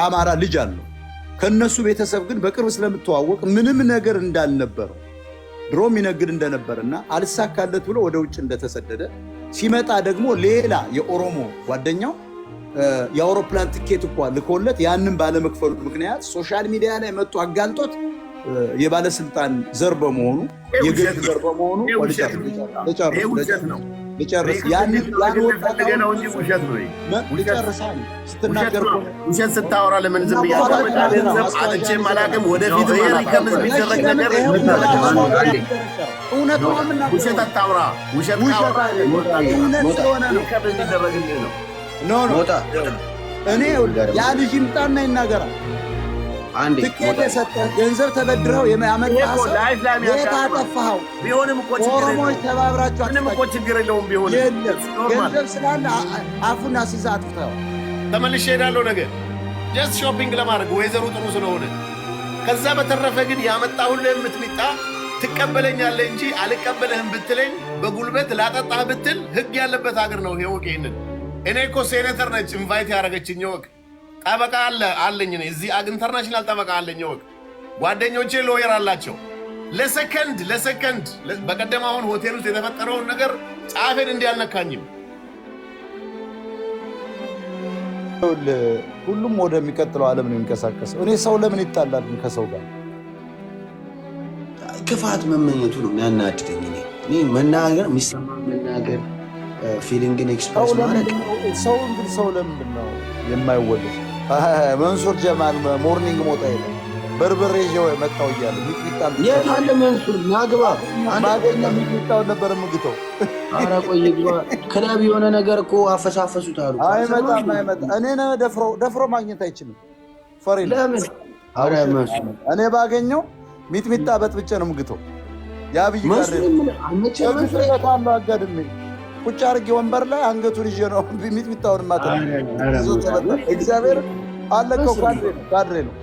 አማራ ልጅ አለው። ከነሱ ቤተሰብ ግን በቅርብ ስለምትዋወቅ ምንም ነገር እንዳልነበረው ድሮ የሚነግድ እንደነበርና አልሳካለት ብሎ ወደ ውጭ እንደተሰደደ ሲመጣ ደግሞ ሌላ የኦሮሞ ጓደኛው የአውሮፕላን ትኬት እንኳ ልኮለት ያንን ባለመክፈሉ ምክንያት ሶሻል ሚዲያ ላይ መጥቶ አጋልጦት የባለስልጣን ዘር በመሆኑ የግል ዘር በመሆኑ ልጨርስ ያንን ነው እንጂ ውሸት ነው። ውሸት ስታወራ ለምን ዝም ብያለሁ? አላውቅም። ወደፊት ከምዝ የሚደረግ ነገር ውሸት አታውራ። ውሸት ስለሆነ ነው የሚደረግልህ ነው። እኔ ያ ልጅ ይምጣና ይናገራል። ትኬት የሰጠህ ገንዘብ ተበድረው ያመጣህ ሰው የት አጠፋኸው? ኦሮሞዎች ተባብራችሁ ገንዘብ ስላለ አፉን አስይዘህ አጥፍተኸዋል። ተመልሼ እሄዳለሁ ነገ ጀስት ሾፒንግ ለማድረግ ወይዘሩ ጥሩ ስለሆነ። ከዛ በተረፈ ግን ያመጣሁልህ የምትሚጣ ትቀበለኛለህ እንጂ አልቀበልህም ብትለኝ በጉልበት ላጠጣህ ብትል ህግ ያለበት ሀገር ነው። ይወቅ ይሄንን። እኔ እኮ ሴኔተር ነች ኢንቫይት ያደረገችኝ። ይወቅ ጠበቃ አለኝ እዚህ ኢንተርናሽናል ጠበቃ አለኝ። ይወቅ ጓደኞቼ ሎየር አላቸው። ለሰከንድ በቀደም አሁን ሆቴል ውስጥ የተፈጠረውን ነገር ጫፌን እንዲያልነካኝም ሁሉም ወደሚቀጥለው ዓለም ነው የሚንቀሳቀሰው። እኔ ሰው ለምን ይጣላል ከሰው ጋር? ክፋት መመኘቱ ነው የሚያናድደኝ። እኔ መናገር የሚሰማ መናገር ፊሊንግን ኤክስፕረስ ማድረግ ሰው እንግዲህ ሰው ለምንድን ነው የማይወደድ? መንሱር ጀማል ሞርኒንግ ሞጣ የለ በርበሬ ይዤው መጣሁ እያለ ሚጥሚጣ የት አለ መንሱር? ናግባ ባገኘ ሚጥሚጣውን ነበር የምግተው። ኧረ ቆይ ግባ። ክለብ የሆነ ነገር እኮ አፈሳፈሱት አሉ። አይመጣም። እኔ ደፍሮ ማግኘት አይችልም። ፈሪ ለምን? ኧረ መንሱር እኔ ባገኘው ሚጥሚጣ በጥብጬ ነው የምግተው። የአብይ ጋር አለው አጋድሜ ቁጭ አድርጌ ወንበር ላይ አንገቱን ይዤ ነው ሚጥሚጣውን ማታ እግዚአብሔር አለቀው። ካድሬ ነው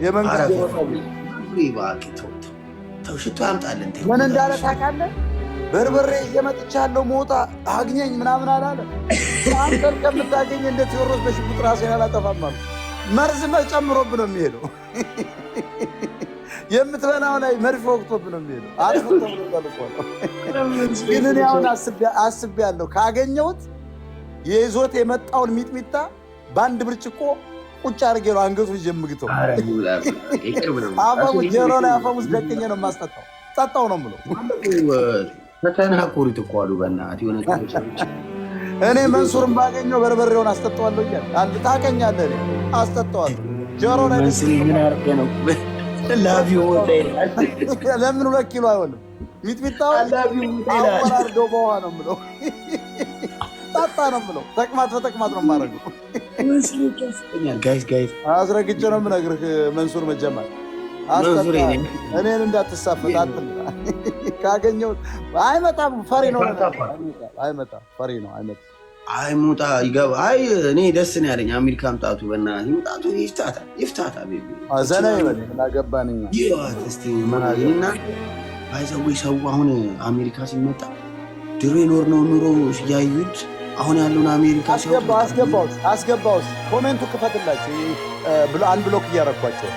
የመንግስት ሽቶ ያምጣልን። ምን እንዳለ ታውቃለህ? በርበሬ እየመጥቻለሁ ሞጣ አግኘኝ ምናምን አላለ። አንተን ከምታገኝ እንደ ቴዎድሮስ በሽጉጥ ራሴን አላጠፋም አሉ። መርዝ ጨምሮብህ ነው የሚሄደው። የምትበላው ላይ መርፌ ወቅቶብህ ነው የሚሄደው። ግን እኔ አሁን አስቤያለሁ ካገኘሁት የይዞት የመጣውን ሚጥሚጣ በአንድ ብርጭቆ ቁጭ አድርጌ ነው አንገቱን የምግተው። አፈሙዝ ጀሮ ላይ አፈሙዝ ደቅኜ ነው የማስጠጣው። ጠጣው ነው የምለው። ተተናኮሪት እኮ አሉ በእናትህ የሆነ እኔ መንሱርን ባገኘው በርበሬውን አስጠጣዋለሁ እያለ ታውቀኛለህ። እኔ አስጠጣዋለሁ ጀሮ ላይ ለምን 2 ኪሎ አይሆንም ሚጥሚጣውን አወራርደው በውሃ ነው የምለው። ጣጣ ነው የምለው። ተቅማጥ በተቅማጥ ነው የማደርገው። አስረግጬ ነው የምነግርህ መንሱር መጀመር እኔን እንዳትሳፈጥ አትምጣ። ካገኘሁት አይመጣም። ፈሪ ነው አይመጣም። ፈሪ ነው አይመጣም። አይ ሙጣ ይገባ። አይ እኔ ደስ ነው ያለኝ አሜሪካ መምጣቱ። በእናትህ መምጣቱ ይፍታታ ቤቢ ዘና ይበል። ምን አገባን እኛ እስቲ ማናገኝና አይዘው ሰው አሁን አሜሪካ ሲመጣ ድሮ የኖርነው ኑሮ ያዩት አሁን ያለውን አሜሪካ አስገባውስ ኮሜንቱ ክፈትላቸው። አንድ ብሎክ እያረኳቸው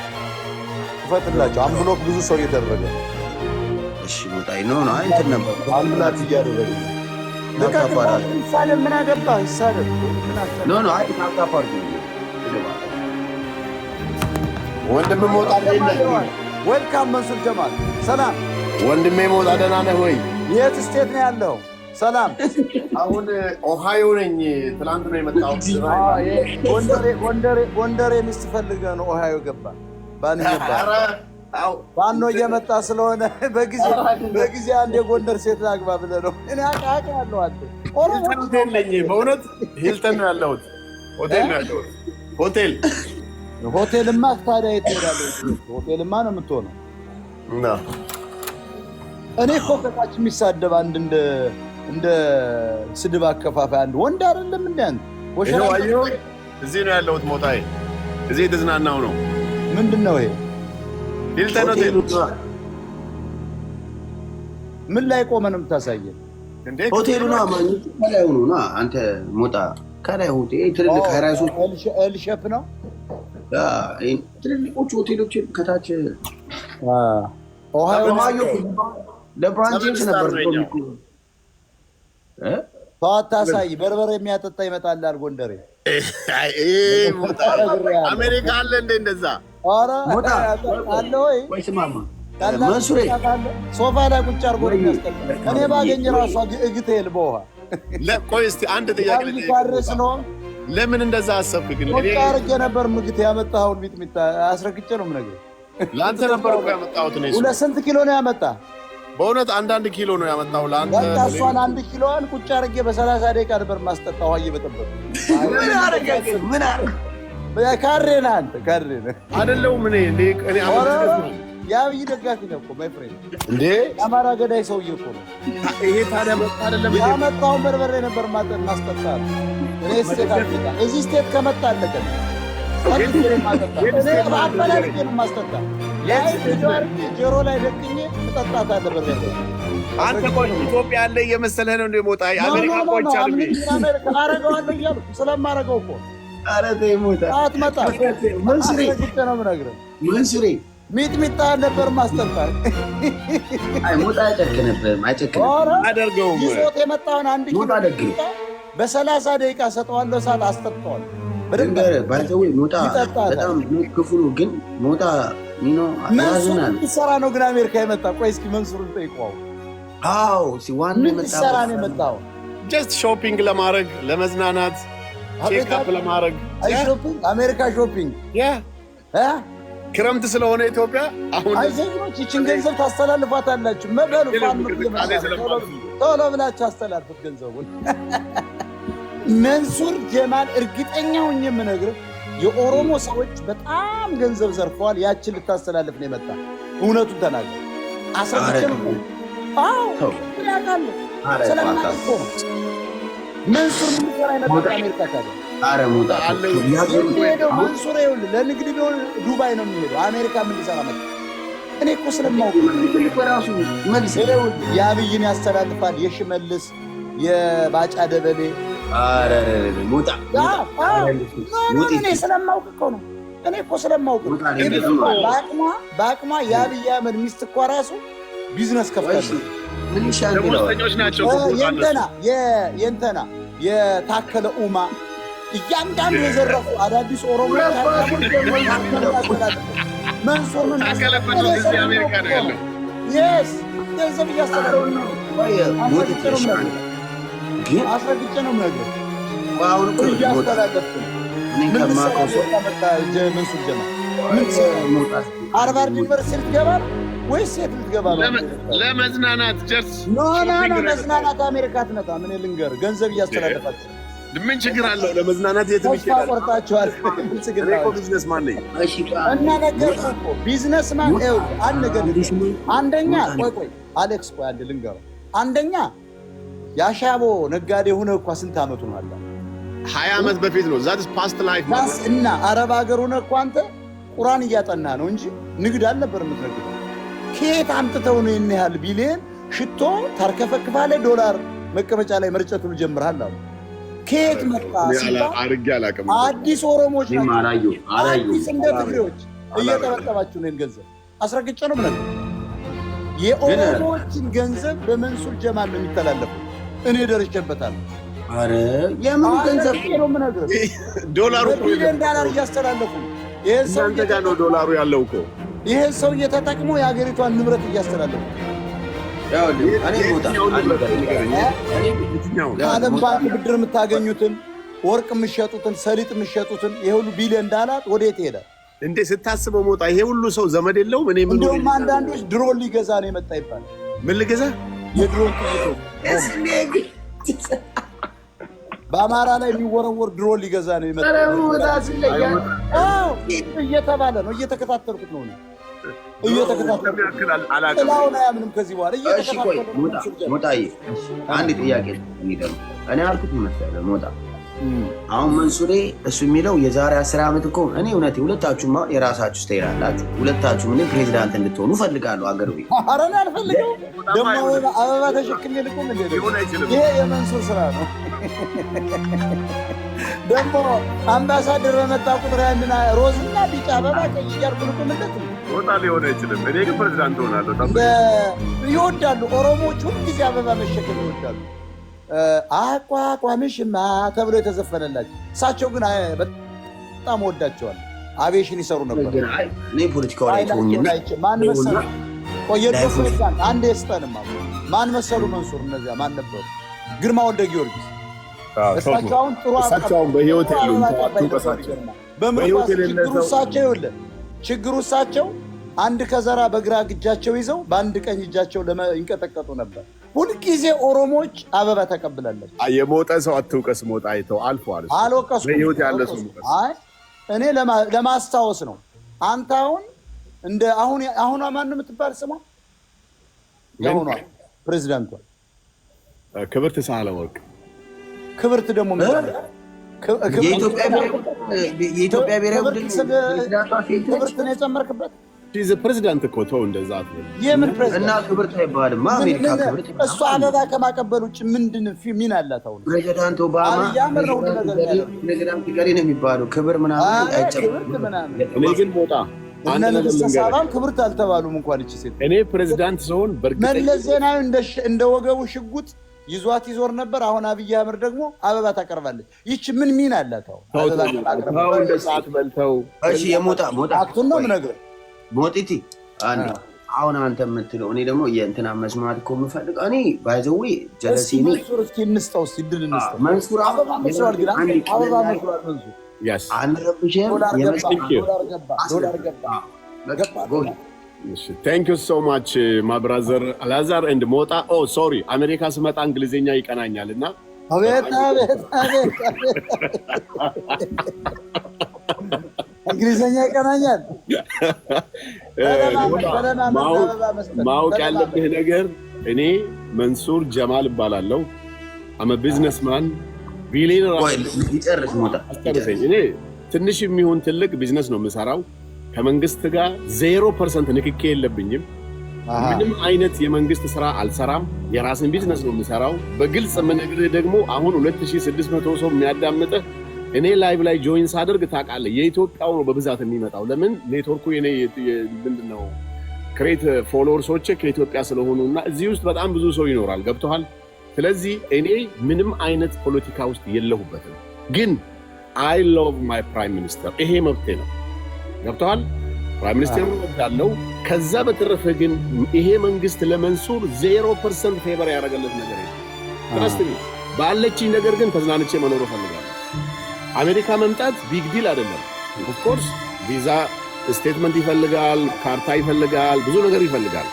ክፈትላቸው። አንድ ብሎክ ብዙ ሰው እየደረገ እሺ ሙጣ ነው አይ እንትን ነበር አንድ ብሎክ እያደረገ ይሳለም። ምን አገባህ? ይሳለም ኖ አይ ታካፋር ወንድም ሞጣ ዌልካም መንሱር ጀማል ሰላም ወንድሜ ሞጣ ደህና ነህ ወይ? የት ስቴት ነው ያለው? ሰላም አሁን ኦሃዮ ነኝ። ትላንት ነው የመጣሁት። ጎንደሬ ሚስት ፈልገህ ነው ኦሃዮ ገባ? ባኖ እየመጣ ስለሆነ በጊዜ አንድ የጎንደር ሴት ላግባ ብለህ ነው? እኔ አውቃለሁ። ሆቴል ነኝ በእውነት ሂልተን ነው ያለሁት። ሆቴል ነው ያለሁት። ሆቴልማ ታዲያ የት ትሄዳለህ? ሆቴልማ ነው የምትሆነው። እኔ እኮ ከታች የሚሳደብ አንድ እንደ ስድብ አከፋፋይ አንድ ወንድ አይደለም እንዴ አንተ? እዚህ ነው ያለሁት። ሞጣዬ እዚህ የተዝናናው ነው። ምንድን ነው ይሄ? ሂልተን ሆቴል። ምን ላይ ቆመህ ነው የምታሳየን? ሆቴሉ ነው ማግኘት ከላይ ሆኖ ነው። አንተ ሞጣ ከላይ ሆቴል ትልልቅ ሀራሱ ኤልሸፕ ነው ትልልቆቹ ሆቴሎች ከታች ኦሃዮ ለብራን ጄምስ ነበር ተዋት አሳይ በርበሬ የሚያጠጣ ይመጣል ጎንደሬ አሜሪካ አለ እንደ እንደዛ ኧረ አለ ወይ ስማማ መንሱሬ ሶፋ ላይ ቁጭ አድርጎ ነው የሚያስጠጣ እኔ ባገኝ ራሷ እግቴል በውሃ ቆይ እስኪ አንድ ጥያቄ ለምን እንደዛ አሰብክ ግን ቁጭ አድርጌ ነበር ምግት ያመጣኸውን ሚጥሚጣ አስረግጬ ነው የምነግርህ ለአንተ ነበር እኮ ያመጣሁት ነው ሁለት ስንት ኪሎ ነው ያመጣ በእውነት አንዳንድ ኪሎ ነው ያመጣው ለአንተ በቃ እሷን 1 ኪሎዋን ቁጭ አድርጌ በ30 ደቂቃ ነበር ማስጠጣው እየበጠበጡ ምን አረገ ካሬና አንተ ካሬና አይደለሁም እኔ የአብይ ደጋፊ ነው እኮ ማይ ፍሬንድ እንዴ የአማራ ገዳይ ሰውዬ እኮ ነው ይሄ ታዲያ መጣ አይደለም ያመጣውን በርበሬ ነበር ማስጠጣ እኔ ስቴት አፍሪካ እዚህ ስቴት ከመጣ አለቀ ማስጠጣ ጆሮ ላይ ደቅኜ እጠጣታለሁ በርበሬ አንተ ቆይ ኢትዮጵያ ያለ እየመሰለህ ነው እንደ ሞጣ አሜሪካ ቆይቻ አረገዋለሁ እያሉ ስለማረገው እኮ ኧረ ተይ ሞጣ አትመጣ መንሱሬ ነው የምነግርህ መንሱሬ ሚጥሚጣ ነበር ማስጠጣ አይ ሞጣ አይጨክንብህም አደርገውም ይዞት የመጣውን 1 ኪሎ በ30 ደቂቃ ሰጠዋለሁ ሰዓት አስጠጣዋለሁ በደንብ ባይተው ሞጣ በጣም ክፉ ነው ግን ሞጣ ኒኖ ያዝናል ይሰራ ነው ግን አሜሪካ የመጣ ቆይ እስኪ መንሱርን ጠይቀው አዎ ሲዋን ይሰራ ነው የመጣው ጀስት ሾፒንግ ለማድረግ ለመዝናናት ቼክ አፕ ለማድረግ ሾፒንግ አሜሪካ ሾፒንግ ክረምት ስለሆነ ኢትዮጵያ አሁን አይዘግኖች ይችን ገንዘብ ታስተላልፋታላችሁ መበሉ ቶሎ ብላችሁ አስተላልፉት ገንዘቡን መንሱር ጀማል እርግጠኛ ሆኜ የምነግርህ የኦሮሞ ሰዎች በጣም ገንዘብ ዘርፈዋል ያችን ልታስተላልፍ ነው የመጣ እውነቱን ተናገር አሰብከም አዎ ያቃሉ ስለማቆ መንሱር ምን ይሰራ ነበር አሜሪካ ታዲያ አረ ሞጣ መንሱር ይኸውልህ ለንግድ ቢሆን ዱባይ ነው የሚሄደው አሜሪካ ምን ሊሰራ መጣ እኔ እኮ ስለማውቅ ራሱ መልስ የአብይን ያስተላልፋል የሽመልስ የባጫ ደበሌ አረ ሞጣ እኔ ስለማውቅ እኮ ነው እኔ እኮ ስለማውቅ በአቅሟ የአብይ አህመድ ሚስት እኮ ራሱ ቢዝነስ ከፍታለች ምን ይሻላል ናቸው የእንተና የታከለ ኡማ እያንዳንዱ የዘረፉ አዳዲስ ኦሮሞ መንሱር ምን አሜሪካ ነው ያለው የስ ገንዘብ እያስተላልፍ ነው አስረግጬ ነው የምነግርህ አሁን እኮ እያስተላለፍኩ መንሱር ጀማል ሃርቫርድ ዩኒቨርሲቲ ልትገባ ነው ወይስ የት ልትገባ ነው ለመዝናናት ጀርስ መዝናናት አሜሪካ ትመጣ ምን ልንገርህ ገንዘብ እያስተላለፋችሁ ምን ችግር አለው ለመዝናናት የት ይችላል ቆርጣችኋል ቢዝነስማን ነኝ እና ነገርኩህ እኮ ቢዝነስማን አንድ ነገር አንደኛ ቆይ አሌክስ ቆይ አንድ ልንገርህ አንደኛ ያሻቦ ነጋዴ ሆነ እኮ ስንት አመቱ ነው አለ 20 ዓመት በፊት ነው ዛትስ ፓስት ላይፍ እና አረብ ሀገር ሆነ እኮ አንተ ቁርአን እያጠና ነው እንጂ ንግድ አልነበር የምትነግደው ከየት አምጥተው ነው ይሄን ያህል ቢሊየን ሽቶ ታርከፈክፋለህ ዶላር መቀመጫ ላይ መርጨቱ ጀምራል አሉ ከየት መጣ አርጋ አላቀም አዲስ ኦሮሞዎች ናቸው አዲስ እንደ ትግሬዎች እየተበጠባችሁ ነው ገንዘብ አስረግጬ ነው ማለት የኦሮሞዎችን ገንዘብ በመንሱር ጀማል ነው የሚተላለፈው እኔ ደርሼበታለሁ አረ የምን ገንዘብ ነው የምነግርህ ዶላሩ ቢሊየን ዶላር እያስተላለፉ ይሄ ሰው ጋር ነው ዶላሩ ያለው እኮ ይሄ ሰው እየተጠቅሞ የሀገሪቷን ንብረት እያስተላለፉ ከዓለም ባንክ ብድር የምታገኙትን ወርቅ የምትሸጡትን ሰሊጥ የምትሸጡትን ይሄ ሁሉ ቢሊየን ዶላር ወዴት ይሄዳል እንዴ ስታስበው ሞጣ ይሄ ሁሉ ሰው ዘመድ የለውም እኔ ምን እንደውም አንዳንዶች ድሮን ሊገዛ ነው የመጣ ይባላል ምን ልገዛ የድሮን ጥይቶች በአማራ ላይ የሚወረወር ድሮን ሊገዛ ነው የመጣ እየተባለ ነው እየተከታተልኩት ነው ጥላውን አያምንም ከዚህ በኋላ ሞጣዬ አንድ ጥያቄ እኔ አልኩት መሰለህ ሞጣ አሁን መንሱሬ እሱ የሚለው የዛሬ 10 ዓመት እኮ እኔ እውነቴ ሁለታችሁማ የራሳችሁ ትሄዳላችሁ ሁለታችሁም እኔ ፕሬዚዳንት እንድትሆኑ ፈልጋለሁ አገር ቤት ኧረ እኔ አልፈልገው ደግሞ አበባ ተሸክሜ ልቁም እንደ ይሄ የመንሱር ስራ ነው ደግሞ አምባሳደር በመጣ ቁጥር ያንን ሮዝና ቢጫ አበባ ቀይ እያልኩ ልቁምለት ሞጣ ሊሆን አይችልም። እኔ ግን ፕሬዚዳንት ሆናለሁ። ይወዳሉ ኦሮሞዎች፣ ሁልጊዜ አበባ መሸከም ይወዳሉ። አቋቋምሽማ ተብሎ የተዘፈነላቸው እሳቸው ግን በጣም ወዳቸዋል። አቪዬሽን ይሰሩ ነበር። እኔ ፖለቲካው ላይ ተውኝና ማን መሰሉ ቆየደፉ ይባል አንድ የስጠንማ ማን መሰሉ መንሱር እነዚያ ማን ነበሩ? ግርማ ወልደ ጊዮርጊስ እሳቸውን ጥሩ እሳቸውን በህይወት የሉም። ችግሩ እሳቸው አንድ ከዘራ በግራ እጃቸው ይዘው በአንድ ቀኝ እጃቸው ይንቀጠቀጡ ነበር። ሁልጊዜ ኦሮሞዎች አበባ ተቀብላለች። የሞተ ሰው አትውቀስ። ሞጣ አይተው አልፏል። አልወቀስኩም። በህይወት ያለ ሰው አይ እኔ ለማስታወስ ነው። አንተ አሁን ማን የምትባል ስሟ ያሁኗ ፕሬዚዳንቷ ክብርት ሳህለወርቅ ክብርት ደግሞ የኢትዮጵያ ብሔራዊ ቡድን ክብርት ነው የጨመርክበት። ፕሬዚዳንት እኮ ተው እንደዛ የምን ፕሬዚዳንት እና ክብርት አይባልም። አሜሪካ ክብርት እሱ አበባ ከማቀበል ውጭ ምንድን ሚና አላት? አሁን ፕሬዚዳንት ኦባማ ፕሬዚዳንት ገሪ ነው የሚባለው። ክብር ምናምን አይጨምርም። እኔ ግን ሞጣ ሳባም ክብርት አልተባሉም እንኳን እቺ ሴት። እኔ ፕሬዚዳንት ስሆን መለስ ዜናዊ እንደ ወገቡ ሽጉጥ ይዟት ይዞር ነበር። አሁን አብይ አህመድ ደግሞ አበባ ታቀርባለች። ይቺ ምን ሚና አላት? አሁን እንደ ሰዓት በልተው እሺ የሞጣ አክቱን ነው የምነግርህ ሞጢቲ አንዴ አሁን አንተ የምትለው እኔ ደግሞ የእንትና መስማት እኮ የምፈልገው እኔ ባይዘዌ ጀለሲኒ መንሱር እስኪ እንስጠው ድል እንስጠው። መንሱር አበባ መስሏል ግን አበባ መስሏል መንሱር አንረብሽም። ዶላር ገባ። ታንክ ዩ ሶ ማች ማይ ብራዘር አላዛር ኤንድ ሞጣ። ኦ ሶሪ አሜሪካ ስመጣ እንግሊዝኛ ይቀናኛል እና አቤት እንግሊዝኛ ይቀናኛል። ማወቅ ያለብህ ነገር እኔ መንሱር ጀማል እባላለሁ። አመ ቢዝነስማን ቢሊየነር። ይጨርስ ሞጣ አስተርሰኝ። እኔ ትንሽ የሚሆን ትልቅ ቢዝነስ ነው የምሰራው። ከመንግስት ጋር 0% ንክኬ የለብኝም። ምንም አይነት የመንግስት ስራ አልሰራም። የራስን ቢዝነስ ነው የምሰራው። በግልጽ የምነግርህ ደግሞ አሁን 2600 ሰው የሚያዳምጥህ እኔ ላይቭ ላይ ጆይን ሳደርግ ታውቃለህ፣ የኢትዮጵያው ነው በብዛት የሚመጣው። ለምን ኔትወርኩ የኔ ምንድነው ክሬት ፎሎወርሶቼ ከኢትዮጵያ ስለሆኑና እዚህ ውስጥ በጣም ብዙ ሰው ይኖራል። ገብቶሃል? ስለዚህ እኔ ምንም አይነት ፖለቲካ ውስጥ የለሁበትም። ግን አይ ሎቭ ማይ ፕራይም ሚኒስተር፣ ይሄ መብቴ ነው። ገብቶሃል? ፕራይም ሚኒስተር ወዳለው። ከዛ በተረፈ ግን ይሄ መንግስት ለመንሱር 0% ፌቨር ያደረገለት ነገር የለም። ትረስት ሚ ባለችኝ ነገር ግን ተዝናንቼ መኖር እፈልጋለሁ። አሜሪካ መምጣት ቢግ ዲል አይደለም። ኦፍ ኮርስ ቪዛ ስቴትመንት ይፈልጋል፣ ካርታ ይፈልጋል፣ ብዙ ነገር ይፈልጋል።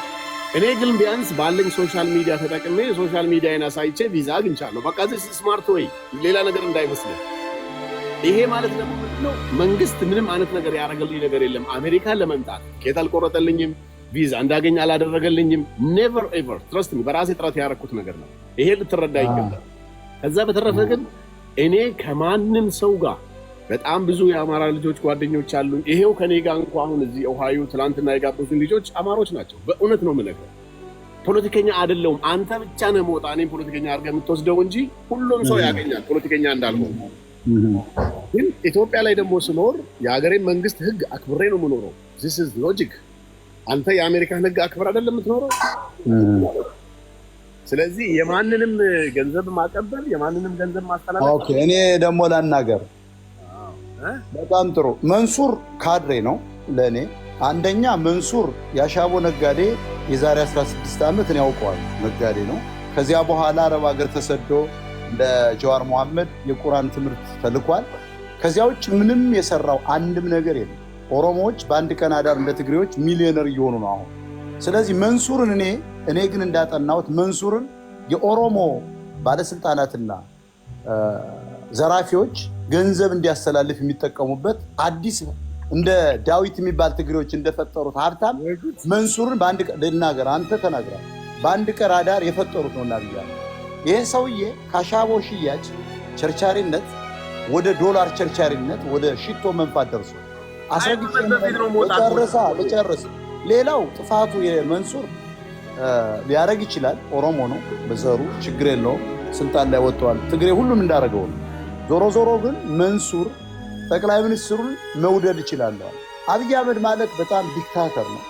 እኔ ግን ቢያንስ ባለኝ ሶሻል ሚዲያ ተጠቅሜ ሶሻል ሚዲያን አሳይቼ ቪዛ አግኝቻለሁ። በቃ ዚስ ስማርት ወይ ሌላ ነገር እንዳይመስልህ። ይሄ ማለት ደግሞ ምንድነው? መንግስት ምንም አይነት ነገር ያደረገልኝ ነገር የለም። አሜሪካ ለመምጣት ኬት አልቆረጠልኝም፣ ቪዛ እንዳገኝ አላደረገልኝም። ኔቨር ኤቨር ትረስት ሚ በራሴ ጥረት ያደረኩት ነገር ነው። ይሄ ልትረዳ ይገባል። ከዛ በተረፈ ግን እኔ ከማንም ሰው ጋር በጣም ብዙ የአማራ ልጆች ጓደኞች አሉኝ። ይሄው ከኔ ጋር እንኳን አሁን እዚህ ኦሃዮ ትላንትና የጋበዙኝ ልጆች አማሮች ናቸው። በእውነት ነው የምነግርህ። ፖለቲከኛ አይደለሁም። አንተ ብቻ ነህ ሞጣ እኔም ፖለቲከኛ አድርገህ የምትወስደው እንጂ ሁሉም ሰው ያገኛል ፖለቲከኛ እንዳልሆነ። ግን ኢትዮጵያ ላይ ደግሞ ስኖር የሀገሬን መንግስት ህግ አክብሬ ነው የምኖረው። ዚስ ኢዝ ሎጂክ። አንተ የአሜሪካን ህግ አክብር አይደለም የምትኖረው። ስለዚህ የማንንም ገንዘብ ማቀበል የማንንም ገንዘብ ማስተላለፍ። ኦኬ እኔ ደግሞ ላናገር። በጣም ጥሩ። መንሱር ካድሬ ነው ለእኔ። አንደኛ መንሱር የአሻቦ ነጋዴ የዛሬ 16 ዓመት እኔ ያውቀዋል። ነጋዴ ነው። ከዚያ በኋላ አረብ ሀገር ተሰዶ እንደ ጀዋር መሐመድ የቁርአን ትምህርት ተልኳል። ከዚያ ውጭ ምንም የሰራው አንድም ነገር የለም። ኦሮሞዎች በአንድ ቀን አዳር እንደ ትግሬዎች ሚሊዮነር እየሆኑ ነው አሁን። ስለዚህ መንሱርን እኔ ግን እንዳጠናሁት መንሱርን የኦሮሞ ባለስልጣናትና ዘራፊዎች ገንዘብ እንዲያስተላልፍ የሚጠቀሙበት አዲስ እንደ ዳዊት የሚባል ትግሬዎች እንደፈጠሩት ሀብታም መንሱርን በአንድ ቀን ልናገር፣ አንተ ተናግራል። በአንድ ቀን አዳር የፈጠሩት ነው እናብያለሁ። ይህ ሰውዬ ከአሻቦ ሽያጭ ቸርቻሪነት ወደ ዶላር ቸርቻሪነት ወደ ሽቶ መንፋት ደርሶ ልጨርስ። ሌላው ጥፋቱ የመንሱር ሊያደርግ ይችላል። ኦሮሞ ነው በዘሩ ችግር የለውም። ስልጣን ላይ ወጥተዋል። ትግሬ ሁሉም እንዳደረገው ነው። ዞሮ ግን መንሱር ጠቅላይ ሚኒስትሩን መውደድ ይችላለሁ። አብይ አህመድ ማለት በጣም ዲክታተር ነው።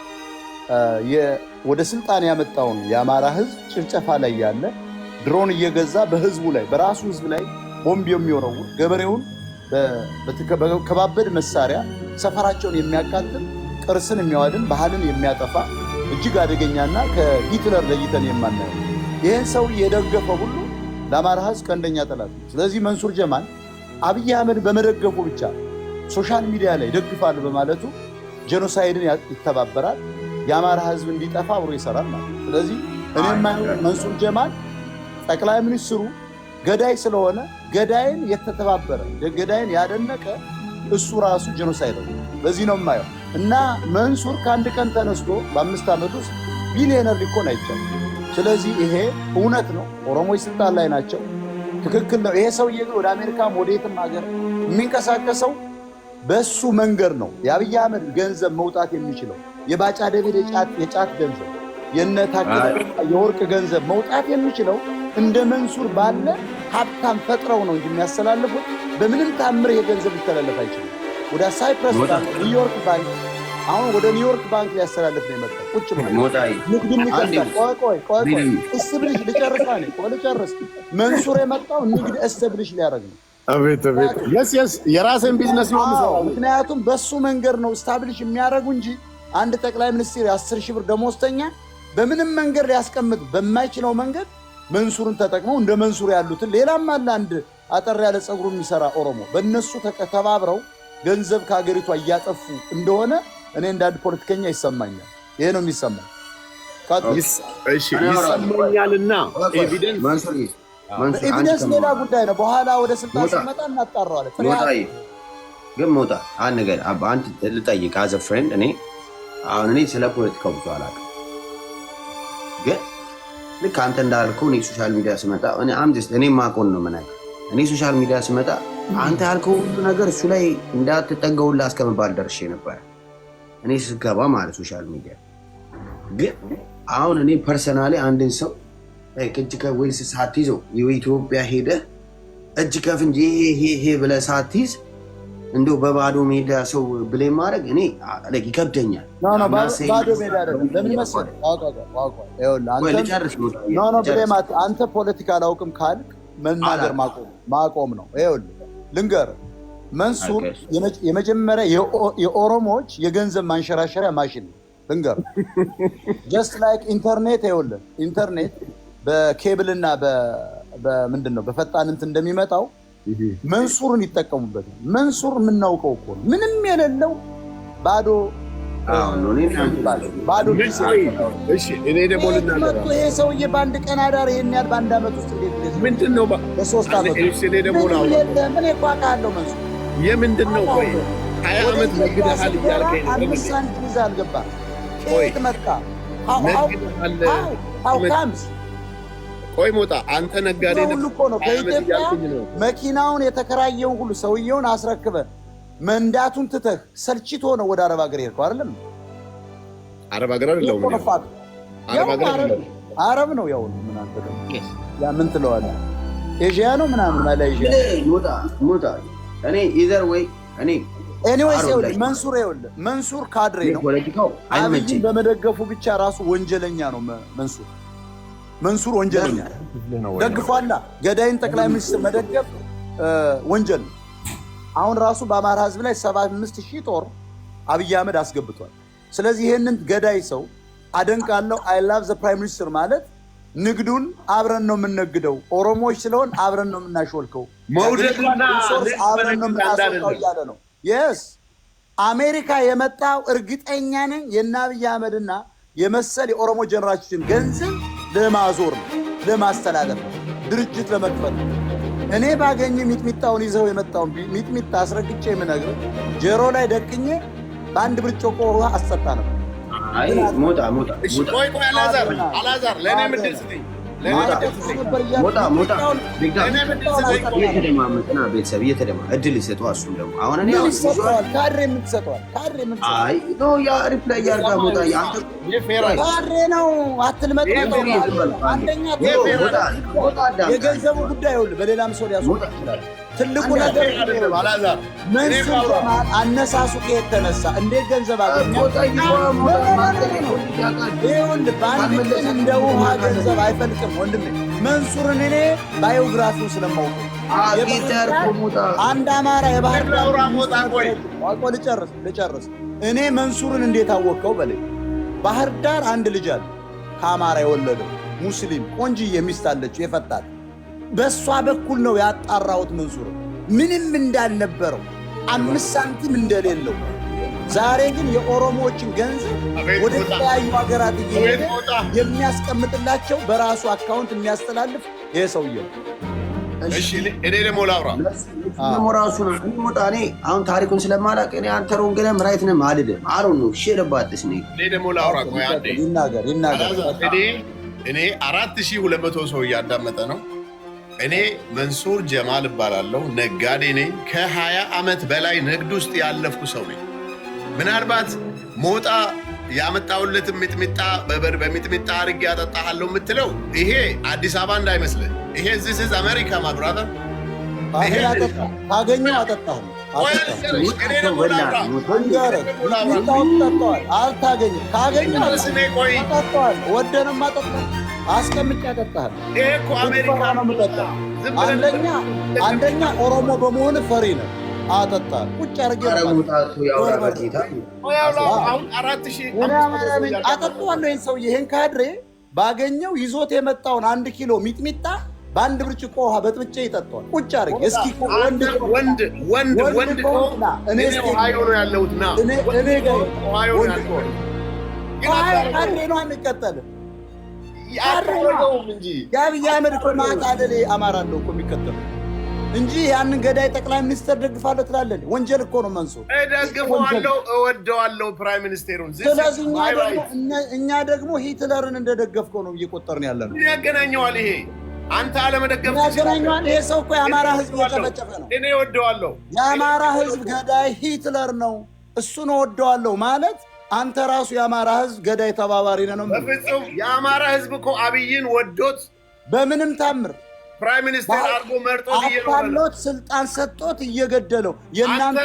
ወደ ስልጣን ያመጣውን የአማራ ህዝብ ጭፍጨፋ ላይ ያለ ድሮን እየገዛ በህዝቡ ላይ በራሱ ህዝብ ላይ ቦምብ የሚወረውር ገበሬውን በከባበድ መሳሪያ ሰፈራቸውን የሚያቃጥል ቅርስን የሚያወድም ባህልን የሚያጠፋ እጅግ አደገኛና ከሂትለር ለይተን የማናየው ይህን ሰው የደገፈ ሁሉ ለአማራ ህዝብ ቀንደኛ ጠላት ነው። ስለዚህ መንሱር ጀማል አብይ አህመድ በመደገፉ ብቻ ሶሻል ሚዲያ ላይ ደግፋሉ በማለቱ ጄኖሳይድን ይተባበራል፣ የአማራ ህዝብ እንዲጠፋ አብሮ ይሰራል ማለት ነው። ስለዚህ እኔም መንሱር ጀማል ጠቅላይ ሚኒስትሩ ገዳይ ስለሆነ ገዳይን የተተባበረ ገዳይን ያደነቀ እሱ ራሱ ጄኖሳይድ ነው። በዚህ ነው የማየው እና መንሱር ከአንድ ቀን ተነስቶ በ5 ዓመት ውስጥ ቢሊዮነር ሊኮን አይቻልም። ስለዚህ ይሄ እውነት ነው። ኦሮሞዎች ስልጣን ላይ ናቸው፣ ትክክል ነው። ይሄ ሰውዬ ግን ወደ አሜሪካም ወደ የትም ሀገር የሚንቀሳቀሰው በሱ መንገድ ነው። የአብይ አህመድ ገንዘብ መውጣት የሚችለው የባጫ ደቤድ የጫት ገንዘብ የነታከለ የወርቅ ገንዘብ መውጣት የሚችለው እንደ መንሱር ባለ ሀብታም ፈጥረው ነው እንጂ የሚያስተላልፉት በምንም ታምር የገንዘብ ሊተላለፍ አይችልም። ወደ ሳይፕረስ ባንክ፣ ኒውዮርክ ባንክ አሁን ወደ ኒውዮርክ ባንክ ሊያስተላልፍ ነው የመጣው። ቁጭ ብሎ ንግድም ይከፍታል። ቆይ እስብልሽ ልጨርሳ ነው ልጨርስ። መንሱር የመጣው ንግድ እስብልሽ ሊያደርግ ነው። አቤት የራስን ቢዝነስ ነው የሚሰራው። ምክንያቱም በሱ መንገድ ነው ስታብሊሽ የሚያደርጉ እንጂ አንድ ጠቅላይ ሚኒስትር የ10 ሺህ ብር ደሞዝተኛ በምንም መንገድ ሊያስቀምጥ በማይችለው መንገድ መንሱርን ተጠቅመው እንደ መንሱር ያሉትን ሌላም አለ አንድ አጠር ያለ ፀጉሩ የሚሰራ ኦሮሞ በእነሱ ተባብረው ገንዘብ ከሀገሪቷ እያጠፉ እንደሆነ እኔ እንዳንድ ፖለቲከኛ ይሰማኛል። ይሄ ነው የሚሰማኝ። ይሰማኛልና ኤቪደንስ ሌላ ጉዳይ ነው። በኋላ ወደ ስልጣን ሲመጣ እናጣራዋለን። ግን ሞጣ አንድ ነገር አንተ ልጠይቅ አዘ ፍሬንድ እኔ ስለ ፖለቲካው ብዙ አላውቅም። ግን ልክ አንተ እንዳልከው እኔ ሶሻል ሚዲያ ስመጣ እኔ ማቆን ነው ምናምን እኔ ሶሻል ሚዲያ ስመጣ አንተ ያልከው ሁሉ ነገር እሱ ላይ እንዳትጠገውላ እስከመባል ደርሼ ነበር እኔ ስገባ ማለት ሶሻል ሚዲያ። ግን አሁን እኔ ፐርሰናሊ አንድን ሰው እጅ ከወይስ ሳትይዘው የኢትዮጵያ ሄደ እጅ ከፍንጅ ይሄ ብለህ ሳትይዝ እንደው በባዶ ሜዳ ሰው ብሌም ማድረግ እኔ ይከብደኛል። ባዶ ሜዳ አይደለም። ለምን መሰለህ አንተ ፖለቲካ አላውቅም ካልክ መናገር ማቆም ነው። ይኸውልህ ልንገርህ፣ መንሱር የመጀመሪያ የኦሮሞዎች የገንዘብ ማንሸራሸሪያ ማሽን ነው። ልንገርህ ጀስት ላይክ ኢንተርኔት። ይኸውልህ ኢንተርኔት በኬብልና በምንድን ነው በፈጣን እንትን እንደሚመጣው መንሱርን ይጠቀሙበት። መንሱር የምናውቀው እኮ ነው ምንም የሌለው ባዶ እኔ ደግሞ ልናገር ይሄ ሰውዬ በአንድ ቀን አዳር ይሄን ያህል በአንድ ዓመት ውስጥ ምንድን ነው በ3 ዓመት ምን እኳቃለሁ መንሱር የምንድን ነው? ቆይ 20 ዓመት ነግደሃል እያልከኝ ነው። 5 ሳንቲም ይዘህ አልገባህም። ከየት መጣ? ቆይ ሞጣ አንተ ነጋዴ ሁሉ እኮ ነው በኢትዮጵያ መኪናውን የተከራየውን ሁሉ ሰውየውን አስረክበ መንዳቱን ትተህ ሰልችቶ ነው ወደ አረብ ሀገር ሄድከው አይደለም? አረብ ሀገር አይደለም አረብ ነው። ያው ምን አንተ ደግሞ ያ ምን ትለዋለህ? ኤዥያ ነው ምናምን ማላይዥያ ሞጣ እኔ ኢዘር ወይ ኤኒዌይስ መንሱር ካድሬ ነው። አብይን በመደገፉ ብቻ ራሱ ወንጀለኛ ነው። መንሱር ወንጀለኛ ደግፏላ። ገዳይን ጠቅላይ ሚኒስትር መደገፍ ወንጀል ነው። አሁን ራሱ በአማራ ህዝብ ላይ 75,000 ጦር አብይ አህመድ አስገብቷል። ስለዚህ ይህንን ገዳይ ሰው አደንቃለሁ። አይ ላቭ ዘ ፕራይም ሚኒስትር ማለት ንግዱን አብረን ነው የምንነግደው፣ ኦሮሞዎች ስለሆን አብረን ነው የምናሾልከው፣ አብረን ነው የምናስወጣው እያለ ነው። የስ አሜሪካ የመጣው እርግጠኛ ነኝ የእነ አብይ አህመድና የመሰል የኦሮሞ ጀነራሎችን ገንዘብ ለማዞር ነው፣ ለማስተላለፍ ነው፣ ድርጅት ለመክፈት ነው። እኔ ባገኘ ሚጥሚጣውን ይዘው የመጣውን ሚጥሚጣ አስረግጬ የምነግርህ ጀሮ ላይ ደቅኜ በአንድ ብርጭቆ ውሃ አሰጣ ነው። ሞጣ ቆይ አላዛር ለእኔ ምድል ስትኝ ቤተሰብ እየተደማ እድል ይሰጠዋል። እሱም ደግሞ አሁን ካድሬ የምትሰጠዋል ካድሬ ነው አትልመጥ። አንደኛ የገንዘቡ ጉዳይ በሌላም ሰው ሊያስወጣ ይችላል። ትልቁ ነገር መንሱር ጀማል አነሳሱ ከየት ተነሳ? እንዴት ገንዘብ አገኘ? በአንድ ቀን እንደ ውሃ ገንዘብ አይፈልቅም ወንድሜ። መንሱርን እኔ ባዮግራፊው ስለማውቀው አንድ አማራ የባህር ዳር ልጨርስ። እኔ መንሱርን እንዴት አወቀው በለኝ። ባህር ዳር አንድ ልጅ አለ ከአማራ የወለደው ሙስሊም፣ ቆንጅዬ ሚስት አለችው የፈታት። በእሷ በኩል ነው ያጣራሁት መንሱር ምንም እንዳልነበረው 5 ሳንቲም እንደሌለው። ዛሬ ግን የኦሮሞዎችን ገንዘብ ወደ ተለያዩ ሀገራት እየሄደ የሚያስቀምጥላቸው በራሱ አካውንት የሚያስተላልፍ ይሄ ሰውዬ ነው። እሺ እኔ ደግሞ ላውራ ራሱ ነው ሞጣ። እኔ አሁን ታሪኩን ስለማላውቅ እኔ አንተ ሮንገለም ራይት ነህ ማለት አሮ ነው ሸረባጥስ ነኝ። እኔ ደግሞ ላውራ ቆይ አንዴ ይናገር። እኔ 4200 ሰው እያዳመጠ ነው። እኔ መንሱር ጀማል እባላለሁ። ነጋዴ ነኝ። ከ20 ዓመት በላይ ንግድ ውስጥ ያለፍኩ ሰው ነኝ። ምናልባት ሞጣ ያመጣውለትም ሚጥሚጣ በሚጥሚጣ አድርጌ ያጠጣሃለሁ የምትለው ይሄ አዲስ አበባ እንዳይመስልህ። ይሄ ዚስ አሜሪካ ማብራታ ካገኘው አጠጣሁ። አልታገኝም። ካገኘው አጠጣዋል። ወደንም አጠጣል። አስቀምጬ ያጠጣል። ይሄ እኮ አሜሪካ ነው የምጠጣው። አንደኛ ኦሮሞ በመሆን ፈሪ ነው። አጠጣል። ቁጭ አድርጌ አጠጣዋለሁ። ይህን ሰውዬ ይህን ካድሬ ባገኘው ይዞት የመጣውን 1 ኪሎ ሚጥሚጣ በአንድ ብርጭቆ ውሃ በጥብጬ ይጠጣዋል። ቁጭ አድርጌ እስኪ ወንድ እኔ ነው ያለሁት ና እኔ ጋር ካድሬ ነው አንቀጠልም። የአብይ አህመድ እኮ ማታለሌ አማራ ነው እኮ የሚከተሉ እንጂ ያንን ገዳይ ጠቅላይ ሚኒስትር ደግፋለሁ ትላለህ። ወንጀል እኮ ነው መንሱር። ደግፈዋለሁ፣ እወደዋለሁ ፕራይም ሚኒስቴሩን። ስለዚህ እኛ ደግሞ ሂትለርን እንደደገፍከው ነው እየቆጠርን ያለ ነው። ያገናኘዋል ይሄ አንተ አለመደገፍ ያገናኘዋል። ይሄ ሰው እኮ የአማራ ህዝብ የጨፈጨፈ ነው። እኔ እወደዋለሁ። የአማራ ህዝብ ገዳይ ሂትለር ነው። እሱን እወደዋለሁ ማለት አንተ ራሱ የአማራ ህዝብ ገዳይ ተባባሪ ነው። በፍጹም የአማራ ህዝብ እኮ አብይን ወዶት በምንም ታምር ፕራይም ሚኒስትር አድርጎ መርጦት አባሎት ስልጣን ሰጥቶት እየገደለው የእናንተ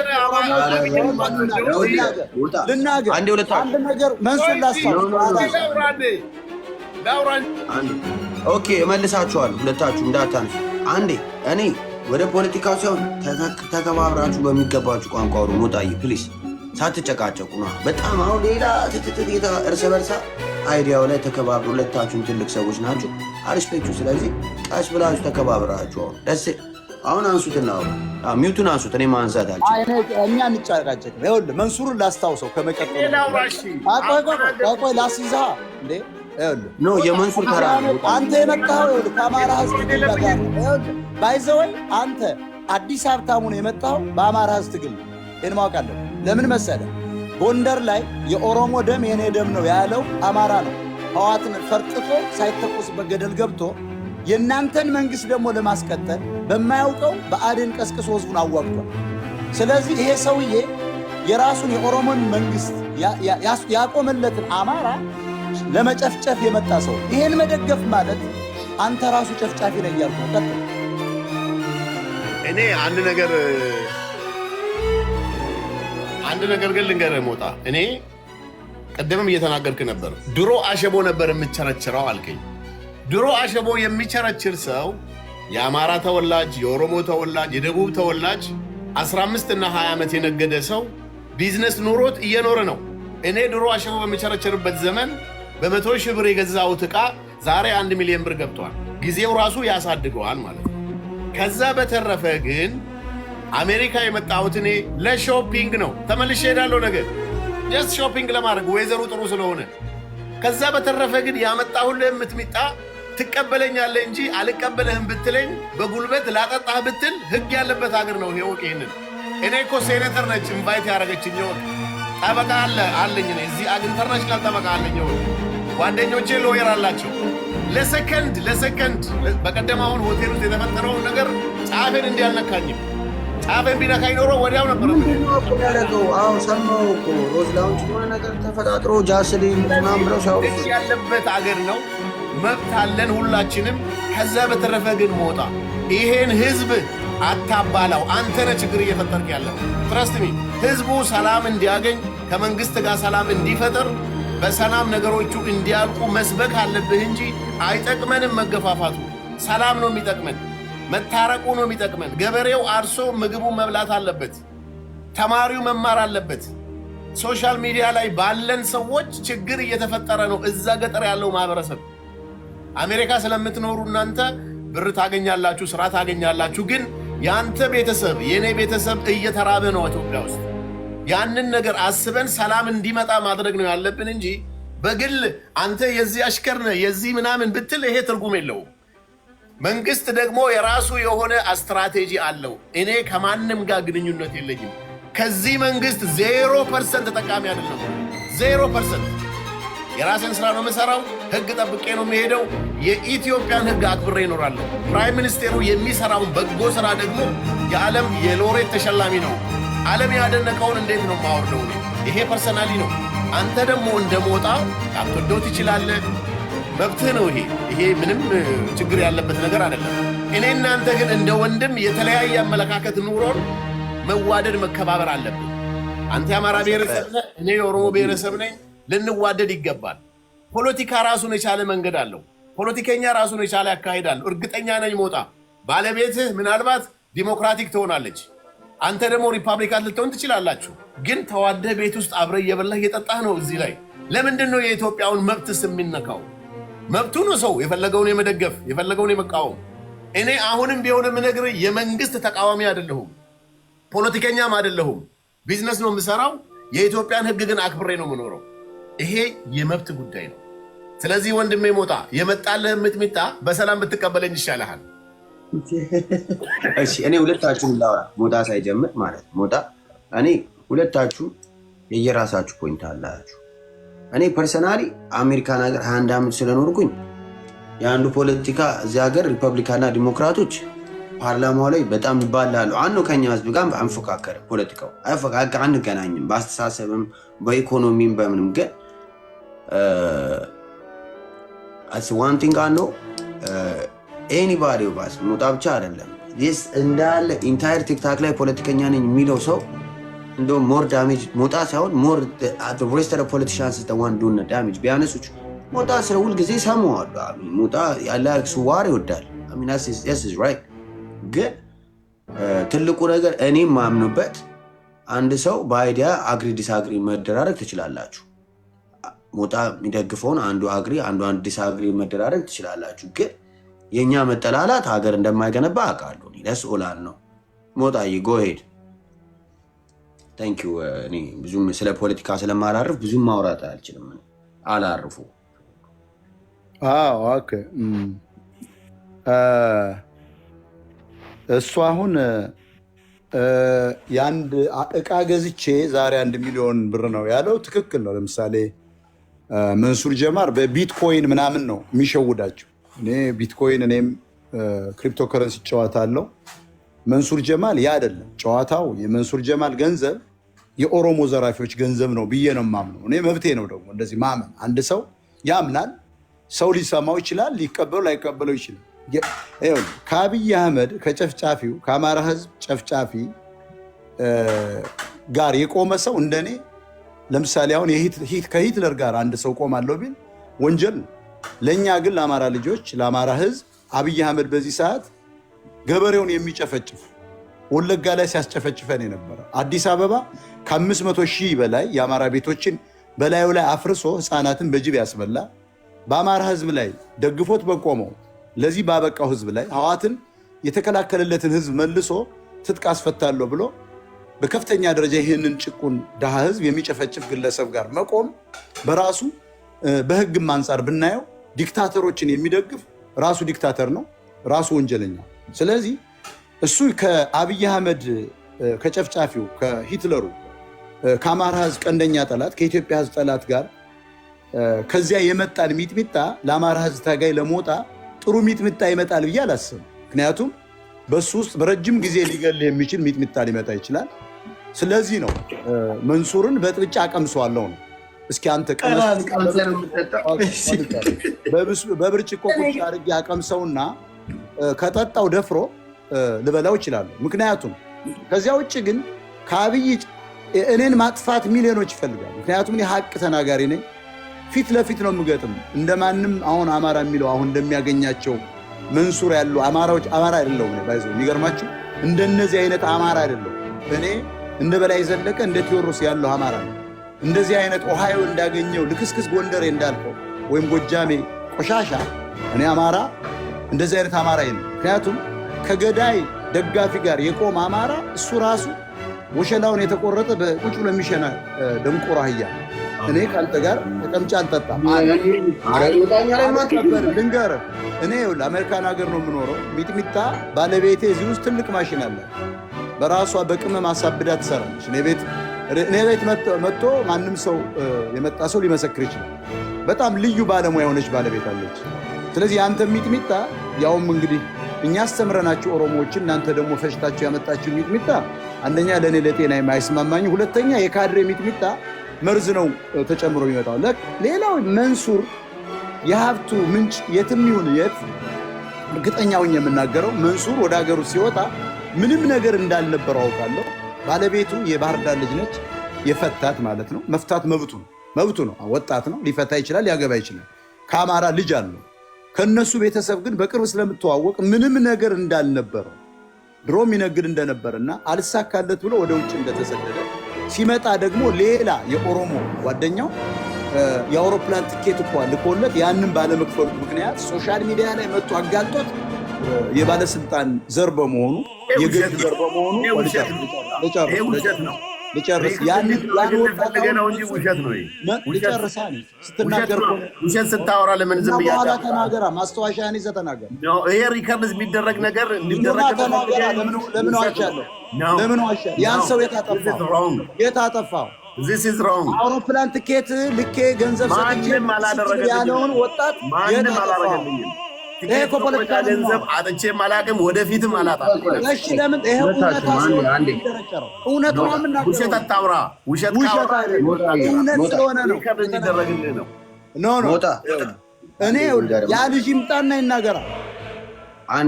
ልናገር አንድ ነገር መንሱር ኦኬ እመልሳችኋለሁ። ሁለታችሁ እንዳታንሱ። አንዴ እኔ ወደ ፖለቲካው ሲሆን ተከባብራችሁ በሚገባችሁ ቋንቋ አውሩ። ሞጣዬ ፕሊስ ሳትጨቃጨቁ ነው። በጣም አሁን ሌላ ትትት እርስ በርሳ አይዲያው ላይ ተከባብሩ። ሁለታችሁም ትልቅ ሰዎች ናችሁ፣ አሪስፔክቱ። ስለዚህ ቀስ ብላችሁ ተከባብራችሁ ደስ አሁን አንሱትና ሚውቱን አንሱት። እኔ ማንሳታችሁ እኛ እንጫቃጨቅ። ይኸውልህ መንሱርን ላስታውሰው ከመቀጠል ቆይ ላስይዛ እንዴ ኖ የመንሱር ተራ አንተ የመጣኸው ከአማራ ህዝብ ትግል ባይዘወይ አንተ አዲስ ሀብታሙን የመጣኸው በአማራ ህዝብ ትግል ይህን ማወቅ አለብህ። ለምን መሰለህ? ጎንደር ላይ የኦሮሞ ደም የኔ ደም ነው ያለው አማራ ነው። ህዋትን ፈርጥቶ ሳይተኮስበት ገደል ገብቶ የእናንተን መንግስት ደግሞ ለማስቀጠል በማያውቀው በአዴን ቀስቅሶ ህዝቡን አዋግቷል። ስለዚህ ይሄ ሰውዬ የራሱን የኦሮሞን መንግስት ያቆመለትን አማራ ለመጨፍጨፍ የመጣ ሰው። ይሄን መደገፍ ማለት አንተ ራሱ ጨፍጫፊ ነህ እያልኩ ነው። እኔ አንድ ነገር ግን ልንገርህ ሞጣ፣ እኔ ቀደምም እየተናገርክ ነበር። ድሮ አሸቦ ነበር የምቸረችረው አልከኝ። ድሮ አሸቦ የሚቸረችር ሰው የአማራ ተወላጅ፣ የኦሮሞ ተወላጅ፣ የደቡብ ተወላጅ 15 እና 20 ዓመት የነገደ ሰው ቢዝነስ ኑሮት እየኖረ ነው። እኔ ድሮ አሸቦ በሚቸረችርበት ዘመን በ100 ሺህ ብር የገዛሁት ዕቃ ዛሬ 1 ሚሊዮን ብር ገብቷል። ጊዜው ራሱ ያሳድገዋል ማለት ነው። ከዛ በተረፈ ግን አሜሪካ የመጣሁት እኔ ለሾፒንግ ነው። ተመልሼ ሄዳለሁ ነገር ጀስት ሾፒንግ ለማድረግ ወይዘሩ ጥሩ ስለሆነ። ከዛ በተረፈ ግን ያመጣሁልህ ምጥሚጣ ትቀበለኛለህ እንጂ አልቀበልህም ብትለኝ በጉልበት ላጠጣህ ብትል ህግ ያለበት ሀገር ነው ይሄ። ወቅ ይህንን እኔ እኮ ሴኔተር ነች ኢንቫይት ያደረገችኝ። ወቅ ጠበቃ አለኝ እኔ እዚህ ኢንተርናሽናል ጠበቃ አለኝ። ወቅ ጓደኞቼ ሎየር አላቸው። ለሰከንድ በቀደም አሁን ሆቴል ውስጥ የተፈጠረውን ነገር ጫፌን እንዲያልነካኝም ጫፌን ቢነካኝ ኖሮ ወዲያው ነበር ያደረገው። አሁን ሰማሁ እኮ ሮዝ ላውንች የሆነ ነገር ተፈጣጥሮ ጃስሊን ምናምን ብለው ሲያወሩ ያለበት አገር ነው። መብት አለን ሁላችንም። ከዛ በተረፈ ግን ሞጣ ይሄን ህዝብ አታባላው። አንተ ነህ ችግር እየፈጠርክ ያለው። ትረስት ሚ ህዝቡ ሰላም እንዲያገኝ ከመንግስት ጋር ሰላም እንዲፈጠር በሰላም ነገሮቹ እንዲያልቁ መስበክ አለብህ እንጂ አይጠቅመንም መገፋፋቱ። ሰላም ነው የሚጠቅመን፣ መታረቁ ነው የሚጠቅመን። ገበሬው አርሶ ምግቡን መብላት አለበት፣ ተማሪው መማር አለበት። ሶሻል ሚዲያ ላይ ባለን ሰዎች ችግር እየተፈጠረ ነው። እዛ ገጠር ያለው ማህበረሰብ አሜሪካ ስለምትኖሩ እናንተ ብር ታገኛላችሁ፣ ስራ ታገኛላችሁ። ግን የአንተ ቤተሰብ የኔ ቤተሰብ እየተራበ ነው ኢትዮጵያ ውስጥ። ያንን ነገር አስበን ሰላም እንዲመጣ ማድረግ ነው ያለብን እንጂ በግል አንተ የዚህ አሽከር ነህ የዚህ ምናምን ብትል ይሄ ትርጉም የለውም። መንግስት ደግሞ የራሱ የሆነ ስትራቴጂ አለው። እኔ ከማንም ጋር ግንኙነት የለኝም። ከዚህ መንግስት 0% ተጠቃሚ አይደለም። 0% የራስን ስራ ነው የምሰራው። ህግ ጠብቄ ነው የሚሄደው። የኢትዮጵያን ህግ አክብሬ እኖራለሁ። ፕራይም ሚኒስቴሩ የሚሰራውን በጎ ስራ ደግሞ የዓለም የሎሬት ተሸላሚ ነው። ዓለም ያደነቀውን እንዴት ነው ማወርደው? ይሄ ፐርሰናሊ ነው። አንተ ደግሞ እንደሞጣ ላትወደው ትችላለህ፣ መብትህ ነው። ይሄ ምንም ችግር ያለበት ነገር አይደለም። እኔ እናንተ ግን እንደ ወንድም የተለያየ አመለካከት ኑሮን መዋደድ መከባበር አለብን። አንተ የአማራ ብሔረሰብ ነህ፣ እኔ የኦሮሞ ብሔረሰብ ነኝ። ልንዋደድ ይገባል። ፖለቲካ ራሱን የቻለ መንገድ አለው። ፖለቲከኛ ራሱን የቻለ ያካሄድ አለው። እርግጠኛ ነኝ ሞጣ ባለቤትህ ምናልባት ዲሞክራቲክ ትሆናለች፣ አንተ ደግሞ ሪፐብሊካን ልትሆን ትችላላችሁ። ግን ተዋደህ ቤት ውስጥ አብረህ እየበላህ እየጠጣህ ነው። እዚህ ላይ ለምንድን ነው የኢትዮጵያውን መብትስ የሚነካው? መብቱ ነው ሰው የፈለገውን የመደገፍ የፈለገውን የመቃወም። እኔ አሁንም ቢሆን የምነግርህ የመንግስት ተቃዋሚ አይደለሁም፣ ፖለቲከኛም አይደለሁም። ቢዝነስ ነው የምሰራው። የኢትዮጵያን ህግ ግን አክብሬ ነው የምኖረው። ይሄ የመብት ጉዳይ ነው። ስለዚህ ወንድሜ ሞጣ የመጣልህ ምጥሚጣ በሰላም ብትቀበለኝ ይሻልሃል። እሺ እኔ ሁለታችሁን ላውራ፣ ሞጣ ሳይጀምር ማለት ሞጣ፣ እኔ ሁለታችሁ የየራሳችሁ ፖይንት አላችሁ። እኔ ፐርሰናሊ አሜሪካን ሀገር 21 ዓመት ስለኖርኩኝ የአንዱ ፖለቲካ እዚህ ሀገር ሪፐብሊካንና ዲሞክራቶች ፓርላማው ላይ በጣም ይባላሉ። አንዱ ከኛ ህዝብ ጋር አንፎካከርም። ፖለቲካው አንገናኝም፣ በአስተሳሰብም በኢኮኖሚም በምንም። ግን ዋን ቲንግ አንዱ ኤኒባዲ ባስ ሞጣ ብቻ አይደለም እንዳለ ኢንታየር ቲክታክ ላይ ፖለቲከኛ ነኝ የሚለው ሰው እንደውም ሞር ዳሜጅ ሞጣ ሳይሆን ሞር ሬስተር ፖለቲሻንስ ዋን ዱን ዳሜጅ ቢያነሱች ሞጣ ስለ ሁል ጊዜ ሰማዋሉ። ሞጣ ያለ ስዋር ይወዳል። ራይት። ግን ትልቁ ነገር እኔም ማምኑበት አንድ ሰው በአይዲያ አግሪ ዲስአግሪ መደራረግ ትችላላችሁ። ሞጣ የሚደግፈውን አንዱ አግሪ አንዱ ዲስአግሪ መደራረግ ትችላላችሁ። ግን የኛ መጠላላት ሀገር እንደማይገነባ አውቃለሁ። ደስ ኦላል ነው። ሞጣዬ ጎ ሄድ ታንክ ዩ። እኔ ብዙም ስለ ፖለቲካ ስለማላርፍ ብዙም ማውራት አልችልም። አላርፉ። ኦኬ። እሱ አሁን የአንድ እቃ ገዝቼ ዛሬ 1 ሚሊዮን ብር ነው ያለው። ትክክል ነው። ለምሳሌ መንሱር ጀማር በቢትኮይን ምናምን ነው የሚሸውዳቸው። እኔ ቢትኮይን እኔም ክሪፕቶ ከረንሲ ጨዋታለሁ። መንሱር ጀማል ያ አይደለም ጨዋታው። የመንሱር ጀማል ገንዘብ የኦሮሞ ዘራፊዎች ገንዘብ ነው ብዬ ነው የማምነው። እኔ መብቴ ነው ደግሞ እንደዚህ ማመን። አንድ ሰው ያምናል። ሰው ሊሰማው ይችላል፣ ሊቀበለው ላይቀበለው ይችላል። ከአብይ አህመድ ከጨፍጫፊው ከአማራ ህዝብ ጨፍጫፊ ጋር የቆመ ሰው እንደኔ ለምሳሌ አሁን ከሂትለር ጋር አንድ ሰው ቆማለሁ ቢል ወንጀል ነው። ለእኛ ግን ለአማራ ልጆች ለአማራ ህዝብ አብይ አህመድ በዚህ ሰዓት ገበሬውን የሚጨፈጭፍ ወለጋ ላይ ሲያስጨፈጭፈን የነበረ አዲስ አበባ ከ500,000 በላይ የአማራ ቤቶችን በላዩ ላይ አፍርሶ ህፃናትን በጅብ ያስበላ በአማራ ህዝብ ላይ ደግፎት በቆመው ለዚህ ባበቃው ህዝብ ላይ ህዋትን የተከላከለለትን ህዝብ መልሶ ትጥቅ አስፈታለሁ ብሎ በከፍተኛ ደረጃ ይህንን ጭቁን ድሃ ህዝብ የሚጨፈጭፍ ግለሰብ ጋር መቆም በራሱ በህግም አንጻር ብናየው ዲክታተሮችን የሚደግፍ ራሱ ዲክታተር ነው፣ ራሱ ወንጀለኛ። ስለዚህ እሱ ከአብይ አህመድ ከጨፍጫፊው ከሂትለሩ ከአማራ ህዝብ ቀንደኛ ጠላት ከኢትዮጵያ ህዝብ ጠላት ጋር ከዚያ የመጣን ሚጥሚጣ ለአማራ ህዝብ ታጋይ ለሞጣ ጥሩ ሚጥሚጣ ይመጣል ብዬ አላስብም። ምክንያቱም በሱ ውስጥ በረጅም ጊዜ ሊገል የሚችል ሚጥሚጣ ሊመጣ ይችላል። ስለዚህ ነው መንሱርን በጥብጫ አቀምሰዋለሁ ነው። እስኪ አንተ በብርጭቆ ቁጭ አድርጌ አቀምሰውና ከጠጣው ደፍሮ ልበላው እችላለሁ። ምክንያቱም ከዚያ ውጭ ግን ከአብይ እኔን ማጥፋት ሚሊዮኖች ይፈልጋሉ። ምክንያቱም እኔ ሀቅ ተናጋሪ ነኝ። ፊት ለፊት ነው የምገጥም። እንደማንም አሁን አማራ የሚለው አሁን እንደሚያገኛቸው መንሱር ያሉ አማራዎች አማራ አይደለሁም። ባይዞ የሚገርማችሁ እንደነዚህ አይነት አማራ አይደለሁም። እኔ እንደ በላይ ዘለቀ እንደ ቴዎድሮስ ያለው አማራ ነው። እንደዚህ አይነት ኦሃዮ እንዳገኘው ልክስክስ ጎንደሬ እንዳልከው ወይም ጎጃሜ ቆሻሻ እኔ አማራ እንደዚህ አይነት አማራ ነው። ምክንያቱም ከገዳይ ደጋፊ ጋር የቆመ አማራ እሱ ራሱ ወሸላውን የተቆረጠ በቁጭ ብሎ የሚሸና ደንቆሮ አህያ። እኔ ከአንተ ጋር ተቀምጬ አልጠጣም። ልንገርህ፣ እኔ አሜሪካን ሀገር ነው የምኖረው። ሚጥሚጣ ባለቤቴ እዚህ ውስጥ ትልቅ ማሽን አለ። በራሷ በቅመም አሳብዳ ትሰራለች። እኔ ቤት መጥቶ ማንም ሰው የመጣ ሰው ሊመሰክር ይችላል። በጣም ልዩ ባለሙያ የሆነች ባለቤት አለች። ስለዚህ የአንተ ሚጥሚጣ ያውም እንግዲህ እኛ አስተምረናቸው ኦሮሞዎችን እናንተ ደግሞ ፈሽታቸው ያመጣችው ሚጥሚጣ አንደኛ ለእኔ ለጤና የማይስማማኝ፣ ሁለተኛ የካድሬ ሚጥሚጣ መርዝ ነው ተጨምሮ የሚመጣው። ሌላው መንሱር የሀብቱ ምንጭ የትም ይሁን የት እርግጠኛውን የምናገረው መንሱር ወደ ሀገሩ ሲወጣ ምንም ነገር እንዳልነበረው አውቃለሁ። ባለቤቱ የባህር ዳር ልጅ ነች። የፈታት ማለት ነው። መፍታት መብቱ ነው። ወጣት ነው፣ ሊፈታ ይችላል፣ ሊያገባ ይችላል። ከአማራ ልጅ አለው። ከነሱ ቤተሰብ ግን በቅርብ ስለምተዋወቅ ምንም ነገር እንዳልነበረው ድሮ የሚነግድ እንደነበርና አልሳካለት ብሎ ወደ ውጭ እንደተሰደደ ሲመጣ ደግሞ ሌላ የኦሮሞ ጓደኛው የአውሮፕላን ትኬት እኮ ልኮለት ያንን ባለመክፈሉ ምክንያት ሶሻል ሚዲያ ላይ መጥቶ አጋልጦት የባለስልጣን ዘር በመሆኑ የገድ ዘር በመሆኑ ልጨርስ ስትናገር ውሸት ስታወራ ለምን ዝም ብያለሁ? ተናገራ። ማስታወሻህን ይዘህ ተናገር። ይሄ ሪከርድ የሚደረግ ነገር ለምን ዋሻለሁ? ለምን ዋሻለሁ? ያን ሰው የት አጠፋው? አውሮፕላን ትኬት ልኬ ገንዘብ ሰጥቼ ያለውን ወጣት ማንም አላረገልኝም። ገንዘብ አጥቼም አላቅም፣ ወደፊትም አላጣም። እሺ ለምን ይሄ እውነት ነው የምናገረው። ውሸት አታውራ። ውሸት እውነት ስለሆነ ነው የሚደረግልህ ነው። ኖ እኔ ያ ልጅ ይምጣና ይናገራል።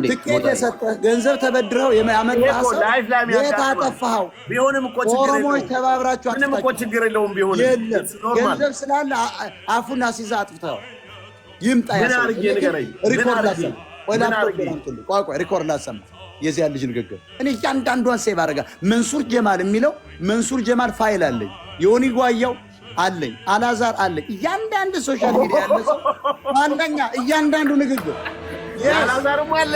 ትኬት የሰጠህ ገንዘብ ተበድረው ያመጣህ ሰው የት አጠፋኸው? ቢሆንም እኮ ኦሮሞዎች ተባብራችሁ ምንም እኮ ችግር የለውም። ቢሆንም የለም ገንዘብ ስላለ አፉን አስይዘህ አጥፍተኸው ይምጣ። ሪኮርድ ላሰማ የዚያ ልጅ ንግግር እኔ እያንዳንዷን ሴቭ አደረጋ። መንሱር ጀማል የሚለው መንሱር ጀማል ፋይል አለኝ፣ ዮኒ ጓያው አለኝ፣ አላዛር አለኝ። እያንዳንዱ ሶሻል ሚዲያ ያለ ሰው አንደኛ እያንዳንዱ ንግግር አላዛርም አለ።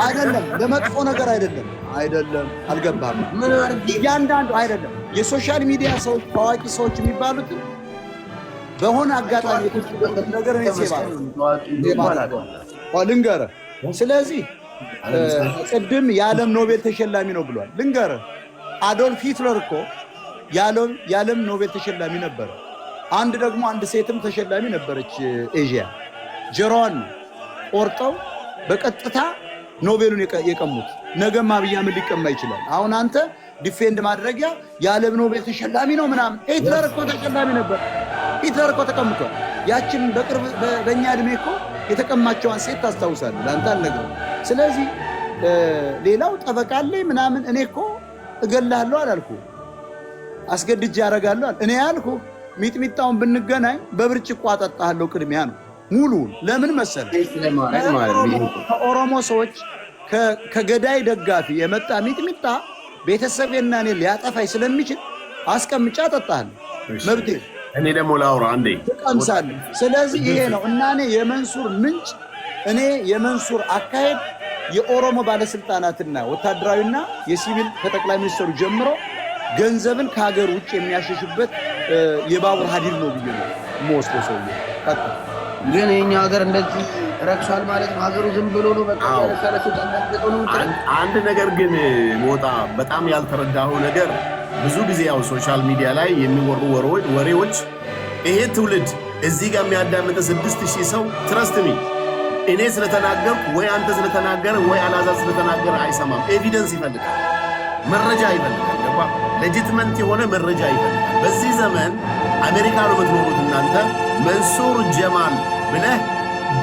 አይደለም ለመጥፎ ነገር አይደለም፣ አልገባህም። እያንዳንዱ አይደለም የሶሻል ሚዲያ ሰዎች ታዋቂ ሰዎች የሚባሉት በሆነ አጋጣሚ የተችበት ነገር ልንገርህ። ስለዚህ ቅድም የዓለም ኖቤል ተሸላሚ ነው ብሏል። ልንገርህ አዶልፍ ሂትለር እኮ የዓለም ኖቤል ተሸላሚ ነበረ። አንድ ሴትም ተሸላሚ ነበረች። ኤዥያ ጆሮዋን ቆርጠው በቀጥታ ኖቤሉን የቀሙት። ነገም አብይ አህመድ ሊቀማ ይችላል። አሁን አንተ ዲፌንድ ማድረጊያ የዓለም ኖቤል ተሸላሚ ነው ምናምን። ሂትለር እኮ ተሸላሚ ነበር። ሂትለር እኮ ተቀምጧል። ያችን በቅርብ በእኛ ዕድሜ እኮ የተቀማቸዋን ሴት ታስታውሳለህ። ለአንተ አልነግርህም። ስለዚህ ሌላው ጠበቃ አለኝ ምናምን። እኔ እኮ እገልሃለሁ አላልኩህ፣ አስገድጄ አደርጋለሁ። እኔ ያልኩህ ሚጥሚጣውን ብንገናኝ በብርጭቆ አጠጣሃለሁ። ቅድሚያ ነው ሙሉውን። ለምን መሰለህ? ከኦሮሞ ሰዎች ከገዳይ ደጋፊ የመጣ ሚጥሚጣ ቤተሰቤና እኔ ሊያጠፋኝ ስለሚችል አስቀምጫ አጠጣሃለሁ። መብቴ። እኔ ደግሞ ላውራ አንዴ ትቀምሳለህ። ስለዚህ ይሄ ነው እና እኔ የመንሱር ምንጭ የመንሱር አካሄድ የኦሮሞ ባለስልጣናትና ወታደራዊና የሲቪል ከጠቅላይ ሚኒስትሩ ጀምሮ ገንዘብን ከሀገር ውጭ የሚያሸሽበት የባቡር ሀዲድ ነው ብዬ ነው የምወስደው። ሰው ግን የኛ ሀገር እንደዚህ ረክሷል ማለት ነው። ሀገሩ ዝም ብሎ ነው በቃ አንድ ነገር ግን ሞጣ በጣም ያልተረዳኸው ነገር ብዙ ጊዜ ያው ሶሻል ሚዲያ ላይ የሚወሩ ወሬዎች ይሄ ትውልድ እዚህ ጋር የሚያዳምጥ 6000 ሰው ትረስት ሚ እኔ ስለተናገርኩ ወይ አንተ ስለተናገረ ወይ አላዛር ስለተናገረ አይሰማም። ኤቪደንስ ይፈልጋል፣ መረጃ ይፈልጋል። ገባ? ሌጂትመንት የሆነ መረጃ ይፈልጋል። በዚህ ዘመን አሜሪካ ነው የምትኖሩት እናንተ። መንሱር ጀማል ብለህ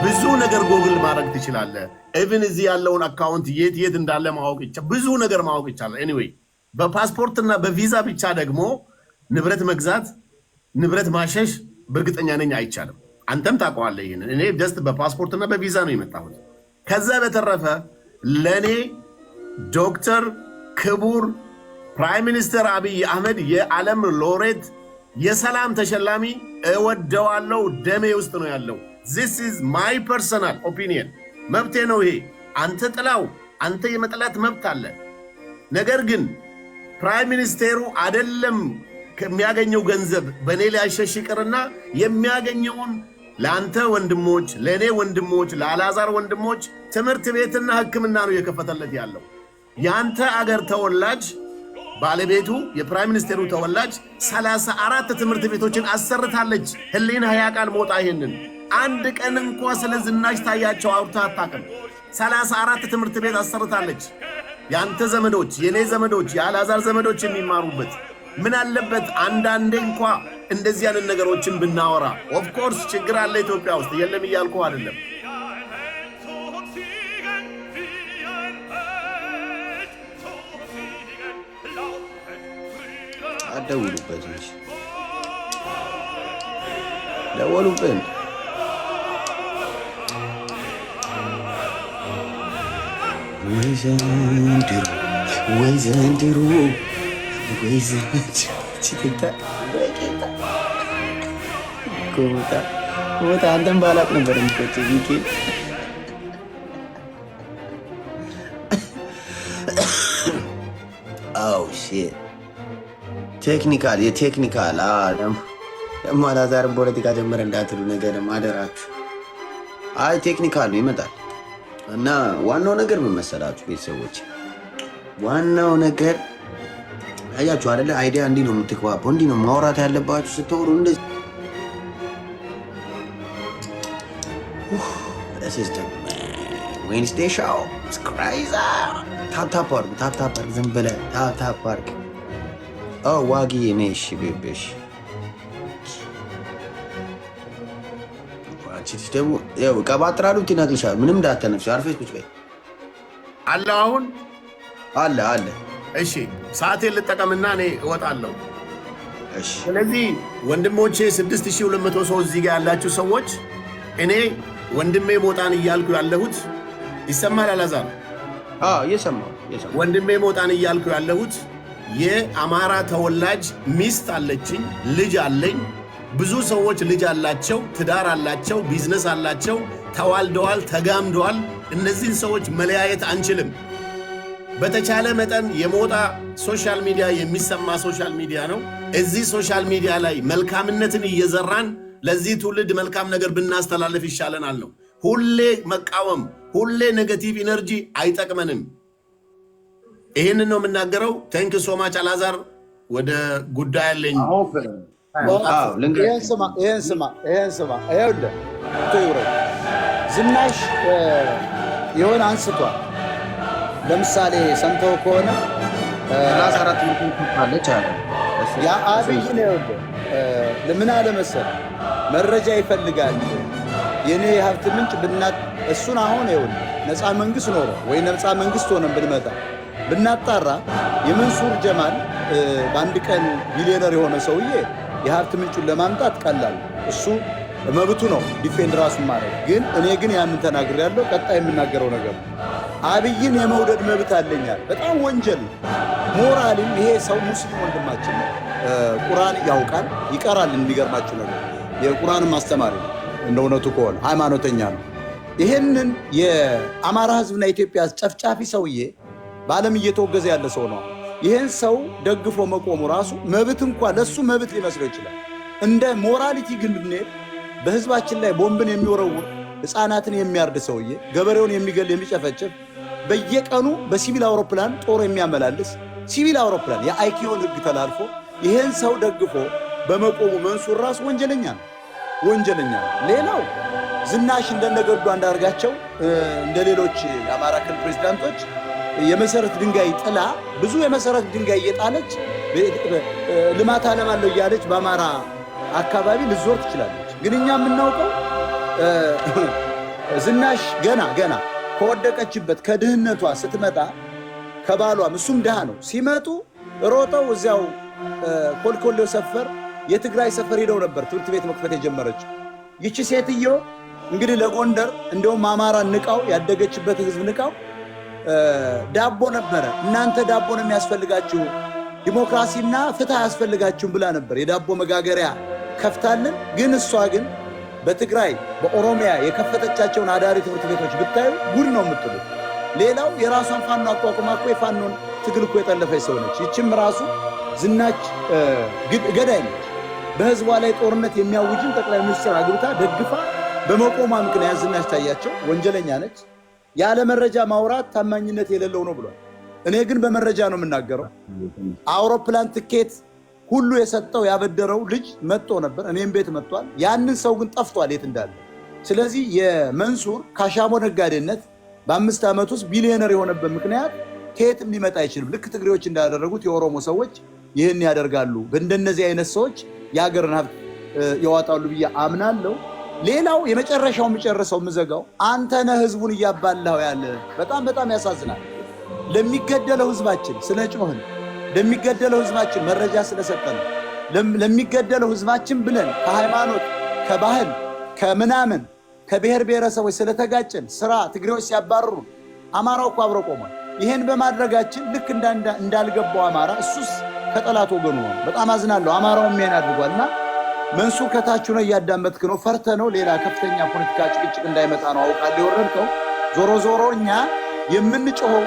ብዙ ነገር ጎግል ማድረግ ትችላለህ። ኢቭን እዚህ ያለውን አካውንት የት እንዳለ ማወቅ ይቻላል። ብዙ ነገር ማወቅ ይቻላል። ኤኒዌይ በፓስፖርትና በቪዛ ብቻ ደግሞ ንብረት መግዛት ንብረት ማሸሽ በእርግጠኛ ነኝ አይቻልም። አንተም ታውቀዋለህ ይሄንን። እኔ ጀስት በፓስፖርትና በቪዛ ነው የመጣሁት። ከዛ በተረፈ ለኔ ዶክተር ክቡር ፕራይም ሚኒስተር አብይ አህመድ የዓለም ሎሬት የሰላም ተሸላሚ እወደዋለሁ። ደሜ ውስጥ ነው ያለው። this is my personal opinion መብቴ ነው ይሄ። አንተ ጥላው፣ አንተ የመጥላት መብት አለ። ነገር ግን ፕራይም ሚኒስቴሩ አይደለም ከሚያገኘው ገንዘብ በኔ ላይ ያሸሽቅርና የሚያገኘውን ለአንተ ወንድሞች፣ ለእኔ ወንድሞች፣ ለአልዓዛር ወንድሞች ትምህርት ቤትና ሕክምና ነው የከፈተለት ያለው። የአንተ አገር ተወላጅ ባለቤቱ የፕራይም ሚኒስቴሩ ተወላጅ 34 ትምህርት ቤቶችን አሰርታለች። ህሊና ያቃል ሞጣ ይሄንን አንድ ቀን እንኳ ስለ ዝናሽ ታያቸው አውርታ አታውቅም። 34 ትምህርት ቤት አሰርታለች። የአንተ ዘመዶች፣ የኔ ዘመዶች፣ የአልዓዛር ዘመዶች የሚማሩበት ምን አለበት አንዳንዴ እንኳ እንደዚህ ያንን ነገሮችን ብናወራ። ኦፍኮርስ ችግር አለ ኢትዮጵያ ውስጥ የለም እያልኩ አይደለም። አደውሉበት እንጂ ደወሉብን። ወይ ዘንድሮ ቦታ አንተን ባላቅ ነበር የሚቆጭ ሚኬል ቴክኒካል የቴክኒካል ደግሞ አልዓዛርን ፖለቲካ ጀመረ እንዳትሉ ነገር አደራችሁ። አይ ቴክኒካል ነው ይመጣል። እና ዋናው ነገር ምን መሰላችሁ ቤተሰቦች፣ ዋናው ነገር አያችሁ አይደለ? አይዲያ እንዲህ ነው የምትግባባው፣ እንዲህ ነው ማውራት ያለባችሁ ስትወሩ። እንደዚህ ዌንስዴይ ሻው ስክራይዛ ታፕታፕ አድርጉ፣ ታፕታፕ አድርግ፣ ዝም ብለህ ታፕታፕ አድርግ። ዋጊ ነሽ ቤቤሽ ደግሞ ያው ቀባጥራሉ ትናግልሻል። ምንም እንዳተነፍሽ አርፈሽ ቁጭ በይ። አለ አሁን አለ። እሺ ሰዓቴን ልጠቀምና እኔ እወጣለሁ። እሺ ስለዚህ ወንድሞቼ 6200 ሰው እዚህ ጋር ያላችሁ ሰዎች እኔ ወንድሜ ሞጣን እያልኩ ያለሁት ይሰማል። አልዓዛር እየሰማሁ ወንድሜ ሞጣን እያልኩ ያለሁት የአማራ ተወላጅ ሚስት አለችኝ፣ ልጅ አለኝ። ብዙ ሰዎች ልጅ አላቸው፣ ትዳር አላቸው፣ ቢዝነስ አላቸው፣ ተዋልደዋል፣ ተጋምደዋል። እነዚህን ሰዎች መለያየት አንችልም። በተቻለ መጠን የሞጣ ሶሻል ሚዲያ የሚሰማ ሶሻል ሚዲያ ነው። እዚህ ሶሻል ሚዲያ ላይ መልካምነትን እየዘራን ለዚህ ትውልድ መልካም ነገር ብናስተላልፍ ይሻለናል ነው። ሁሌ መቃወም፣ ሁሌ ኔጌቲቭ ኢነርጂ አይጠቅመንም። ይህንን ነው የምናገረው። ቴንክ ሶ ማች አልዓዛር። ወደ ጉዳይ አለኝ። ይህን ስማ ይኸውልህ ዝናሽ የሆነ አንስቷል። ለምሳሌ ሰምተው ከሆነ 34 አለ የአብይን ይኸውልህ ምን አለ መሰለህ መረጃ ይፈልጋል። የኔ የሀብት ምንጭ እሱን አሁን ይኸውልህ ነፃ መንግስት ኖሮ ወይ ነፃ መንግስት ሆነን ብንመጣ ብናጣራ የመንሱር ጀማል በአንድ ቀን ቢሊዮነር የሆነ ሰውዬ የሀብት ምንጩን ለማምጣት ቀላል፣ እሱ መብቱ ነው ዲፌንድ ራሱን ማድረግ። ግን እኔ ግን ያንን ተናግሬ ያለው ቀጣይ የምናገረው ነገር ነው። አብይን የመውደድ መብት አለኛል። በጣም ወንጀል ሞራልም ይሄ ሰው ሙስሊም ወንድማችን ነው። ቁርአን ያውቃል ይቀራል። የሚገርማችሁ ነገር የቁርአንም አስተማሪ ነው። እንደ እውነቱ ከሆነ ሃይማኖተኛ ነው። ይሄንን የአማራ ህዝብና የኢትዮጵያ ጨፍጫፊ ሰውዬ በዓለም እየተወገዘ ያለ ሰው ነው። ይህን ሰው ደግፎ መቆሙ ራሱ መብት እንኳ ለሱ መብት ሊመስለው ይችላል። እንደ ሞራሊቲ ግን ብንሄድ በህዝባችን ላይ ቦምብን የሚወረውር ህፃናትን የሚያርድ ሰውዬ፣ ገበሬውን የሚገል የሚጨፈጭፍ፣ በየቀኑ በሲቪል አውሮፕላን ጦር የሚያመላልስ ሲቪል አውሮፕላን የአይኪዮን ህግ ተላልፎ ይህን ሰው ደግፎ በመቆሙ መንሱር ራሱ ወንጀለኛ ነው። ሌላው ዝናሽ እንደነገዱ አንዳርጋቸው እንደ ሌሎች የአማራ ክልል ፕሬዚዳንቶች የመሰረት ድንጋይ ጥላ ብዙ የመሰረት ድንጋይ እየጣለች ልማት አለማለሁ እያለች በአማራ አካባቢ ልዞር ትችላለች። ግን እኛ የምናውቀው ዝናሽ ገና ከወደቀችበት ከድህነቷ ስትመጣ ከባሏም እሱም ድሃ ነው ሲመጡ ሮጠው እዚያው ኮልኮሌ ሰፈር የትግራይ ሰፈር ሄደው ነበር ትምህርት ቤት መክፈት የጀመረችው። ይቺ ሴትዮ እንግዲህ ለጎንደር እንደውም አማራ ንቃው ያደገችበት ህዝብ ንቃው ዳቦ ነበረ። እናንተ ዳቦ ነው የሚያስፈልጋችሁ፣ ዲሞክራሲና ፍትህ አያስፈልጋችሁም ብላ ነበር የዳቦ መጋገሪያ ከፍታልን። ግን እሷ ግን በትግራይ በኦሮሚያ የከፈተቻቸውን አዳሪ ትምህርት ቤቶች ብታዩ ጉድ ነው የምትሉት። ሌላው የራሷን ፋኖ አቋቁማ እኮ የፋኖን ትግል እኮ የጠለፈች ሰው ነች። ይችም ራሱ ዝናች ገዳይ ነች። በህዝቧ ላይ ጦርነት የሚያውጅን ጠቅላይ ሚኒስትር አግብታ ደግፋ በመቆሟ ምክንያት ዝናሽ ታያቸው ወንጀለኛ ነች። ያለ መረጃ ማውራት ታማኝነት የሌለው ነው ብሏል። እኔ ግን በመረጃ ነው የምናገረው። አውሮፕላን ትኬት ሁሉ የሰጠው ያበደረው ልጅ መጥቶ ነበር፣ እኔም ቤት መጥቷል። ያንን ሰው ግን ጠፍቷል የት እንዳለ። ስለዚህ የመንሱር ካሻሞ ነጋዴነት በ5 ዓመት ውስጥ ቢሊዮነር የሆነበት ምክንያት ከየትም ሊመጣ አይችልም። ልክ ትግሬዎች እንዳደረጉት የኦሮሞ ሰዎች ይህን ያደርጋሉ። በእንደነዚህ አይነት ሰዎች የሀገርን ሀብት ያዋጣሉ ብዬ አምናለሁ። ሌላው የመጨረሻው የምጨርሰው የምዘጋው አንተ ነህ ህዝቡን እያባላው ያለ። በጣም ያሳዝናል። ለሚገደለው ህዝባችን ስለ ጮህን፣ ለሚገደለው ህዝባችን መረጃ ስለሰጠን፣ ለሚገደለው ህዝባችን ብለን ከሃይማኖት ከባህል ከምናምን ከብሔር ብሔረሰቦች ስለተጋጨን ስራ ትግሬዎች ሲያባረሩ አማራው እኮ አብሮ ቆሟል። ይሄን በማድረጋችን ልክ እንዳልገባው አማራ እሱስ ከጠላት ወገኑ ነው። በጣም አዝናለሁ። አማራው ምን አድርጓልና መንሱር ከታች ነው እያዳመጥክ ነው። ፈርተ ነው ሌላ ከፍተኛ ፖለቲካ ጭቅጭቅ እንዳይመጣ ነው አውቃለሁ የወረድከው። ዞሮ እኛ የምንጮኸው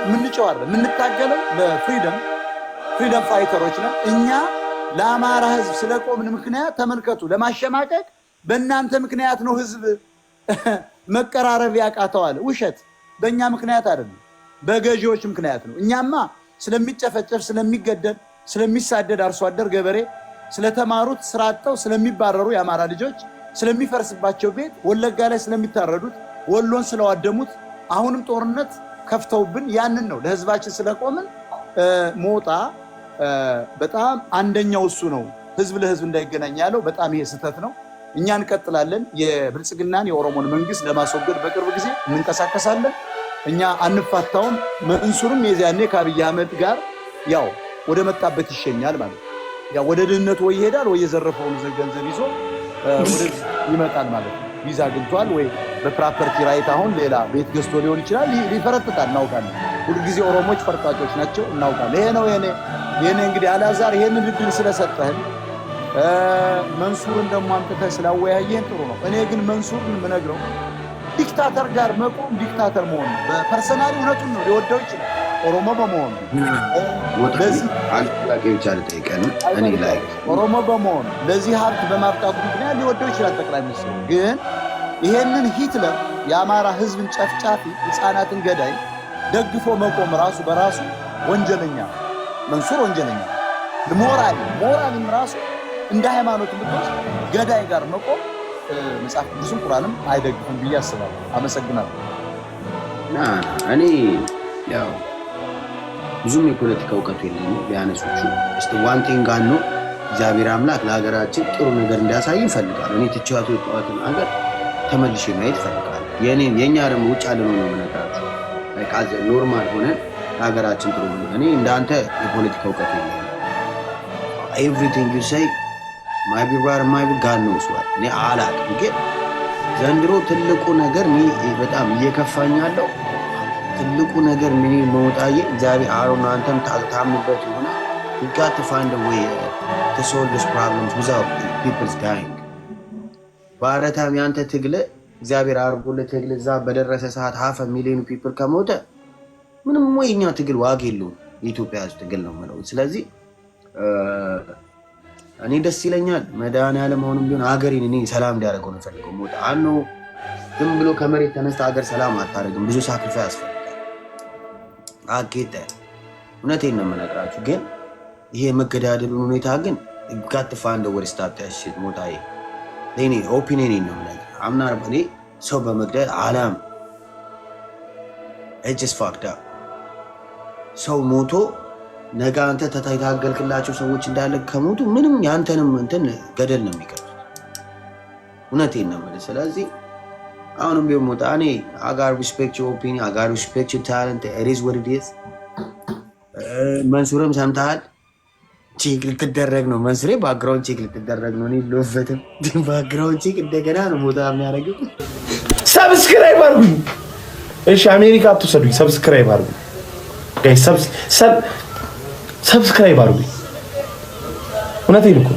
የምንታገለው ለፍሪደም ፋይተሮች ነን። እኛ ለአማራ ህዝብ ስለቆምን ምክንያት ተመልከቱ፣ ለማሸማቀቅ በእናንተ ምክንያት ነው ህዝብ መቀራረብ ያቃተዋል። ውሸት። በእኛ ምክንያት አይደለም፣ በገዢዎች ምክንያት ነው። እኛማ ስለሚጨፈጨፍ ስለሚገደል ስለሚሳደድ አርሶ አደር ገበሬ ስለተማሩት ስራ አጥተው ስለሚባረሩ የአማራ ልጆች ስለሚፈርስባቸው ቤት ወለጋ ላይ ስለሚታረዱት ወሎን ስለዋደሙት አሁንም ጦርነት ከፍተውብን ያንን ነው ለህዝባችን ስለቆምን ሞጣ በጣም አንደኛው እሱ ነው። ህዝብ ለህዝብ እንዳይገናኝ ያለው በጣም ይሄ ስህተት ነው። እኛ እንቀጥላለን። የብልጽግናን የኦሮሞን መንግስት ለማስወገድ በቅርብ ጊዜ እንንቀሳቀሳለን። እኛ አንፋታውም። መንሱርም የዚያኔ ከአብይ አህመድ ጋር ያው ወደ መጣበት ይሸኛል ማለት ነው። ያው ወደ ድህነቱ ወይ ይሄዳል ወይ የዘረፈውን ገንዘብ ይዞ ወደዚህ ይመጣል ማለት ነው። ቪዛ አግኝቷል ወይ በፕሮፐርቲ ራይት አሁን ሌላ ቤት ገዝቶ ሊሆን ይችላል። ሊፈረጥጣል፣ እናውቃለን። ሁልጊዜ ኦሮሞች ፈርጣጮች ናቸው፣ እናውቃለን። ይሄ ነው የኔ እንግዲህ አልዓዛር ይሄንን እድል ስለሰጠህን መንሱርን ደግሞ አምጥተህ ስላወያየህን ጥሩ ነው። እኔ ግን መንሱርን የምነግረው ዲክታተር ጋር መቆም ዲክታተር መሆን ነው። በፐርሰናሊ እውነቱን ነው ሊወደው ይችላል ኦሮሞ በመሆኑ ኦሮሞ በመሆኑ ለዚህ ሀብት በማብቃቱ ምክንያት ሊወደው ይችላል ጠቅላይ ሚኒስትሩ። ግን ይሄንን ሂትለር የአማራ ህዝብን ጨፍጫፊ ህፃናትን ገዳይ ደግፎ መቆም ራሱ በራሱ ወንጀለኛ መንሱር ወንጀለኛ ሞራልም ራሱ እንደ ሃይማኖት ምትወስድ ገዳይ ጋር መቆም መጽሐፍ ቅዱስም ቁርአንም አይደግፍም ብዬ አስባለሁ። አመሰግናለሁ። እኔ ያው ብዙም የፖለቲካ እውቀቱ የለኝም። ቢያነሱቹ እስቲ ዋን ቲንግ ነው እግዚአብሔር አምላክ ለሀገራችን ጥሩ ነገር እንዲያሳይ ይፈልጋል። እኔ ትቻቱ የጠዋትን ሀገር ተመልሼ ማየት ይፈልጋል። የኛ ደግሞ ውጭ ያለ ነው የምነግራችሁ። ቃዘ ኖርማል ሆነ ሀገራችን ጥሩ ነው። እኔ እንዳንተ የፖለቲካ እውቀቱ የለኝም። ኤቭሪቲንግ ዩ ሴይ ማይ ቢ ራይት ማይ ቢ ጋድ ኖውስ ዋት። እኔ አላውቅም፣ ግን ዘንድሮ ትልቁ ነገር በጣም እየከፋኝ ያለው ትልቁ ነገር ምን መውጣዬ እግዚአብሔር አሮን አንተም ታምንበት ይሆና we got to find a way to solve this problems without people's dying። ባረታም ያንተ ትግል እግዚአብሔር አርጎልህ ትግል እዛ በደረሰ ሰዓት 500,000 ፒፕል ከሞተ ምንም ወይኛ ትግል ዋጋ የለውም። የኢትዮጵያ ህዝብ ትግል ነው ማለት። ስለዚህ እኔ ደስ ይለኛል መድኃኒዓለም አሁንም ቢሆን ሀገሬን እኔ ሰላም እንዲያደርገው ነው ፈልገው ሞታ አኖ ዝም ብሎ ከመሬት ተነስተ ሀገር ሰላም አታደርግም። ብዙ ሳክሪፋይስ ያስፈልጋል። አጌጠ እውነቴን ነው የምነግራችሁ። ግን ይሄ መገዳደሉን ሁኔታ ግን ጋት ፋንድ ወር ስታፕ ታሽት ሞታዬ ለኔ ኦፒኒየን ነው ማለት አምና እኔ ሰው በመግደል ዓለም እጅስ ፋክዳ ሰው ሞቶ ነገ አንተ ተታይታገልክላቸው ሰዎች እንዳለ ከሞቱ ምንም ያንተንም እንትን ገደል ነው የሚቀርቡት። እውነቴን ነው ማለት። ስለዚህ አሁንም ቢሆን ሞጣ እኔ I got respect your opinion, I got respect your talent, it is what it is። መንሱርም ሰምተሃል፣ ቼክ ልትደረግ ነው መንሱሬ፣ ባክግራውንድ ቼክ ልትደረግ ነው። እኔ ልወፈትም ባክግራውንድ ቼክ እንደገና ነው ሞጣ የሚያደርገው። ሰብስክራይብ አድርጉኝ እሺ፣ አሜሪካ አትወሰዱኝ፣ ሰብስክራይብ አድርጉኝ ጋይስ፣ ሰብስክራይብ አድርጉኝ። እውነቴን እኮ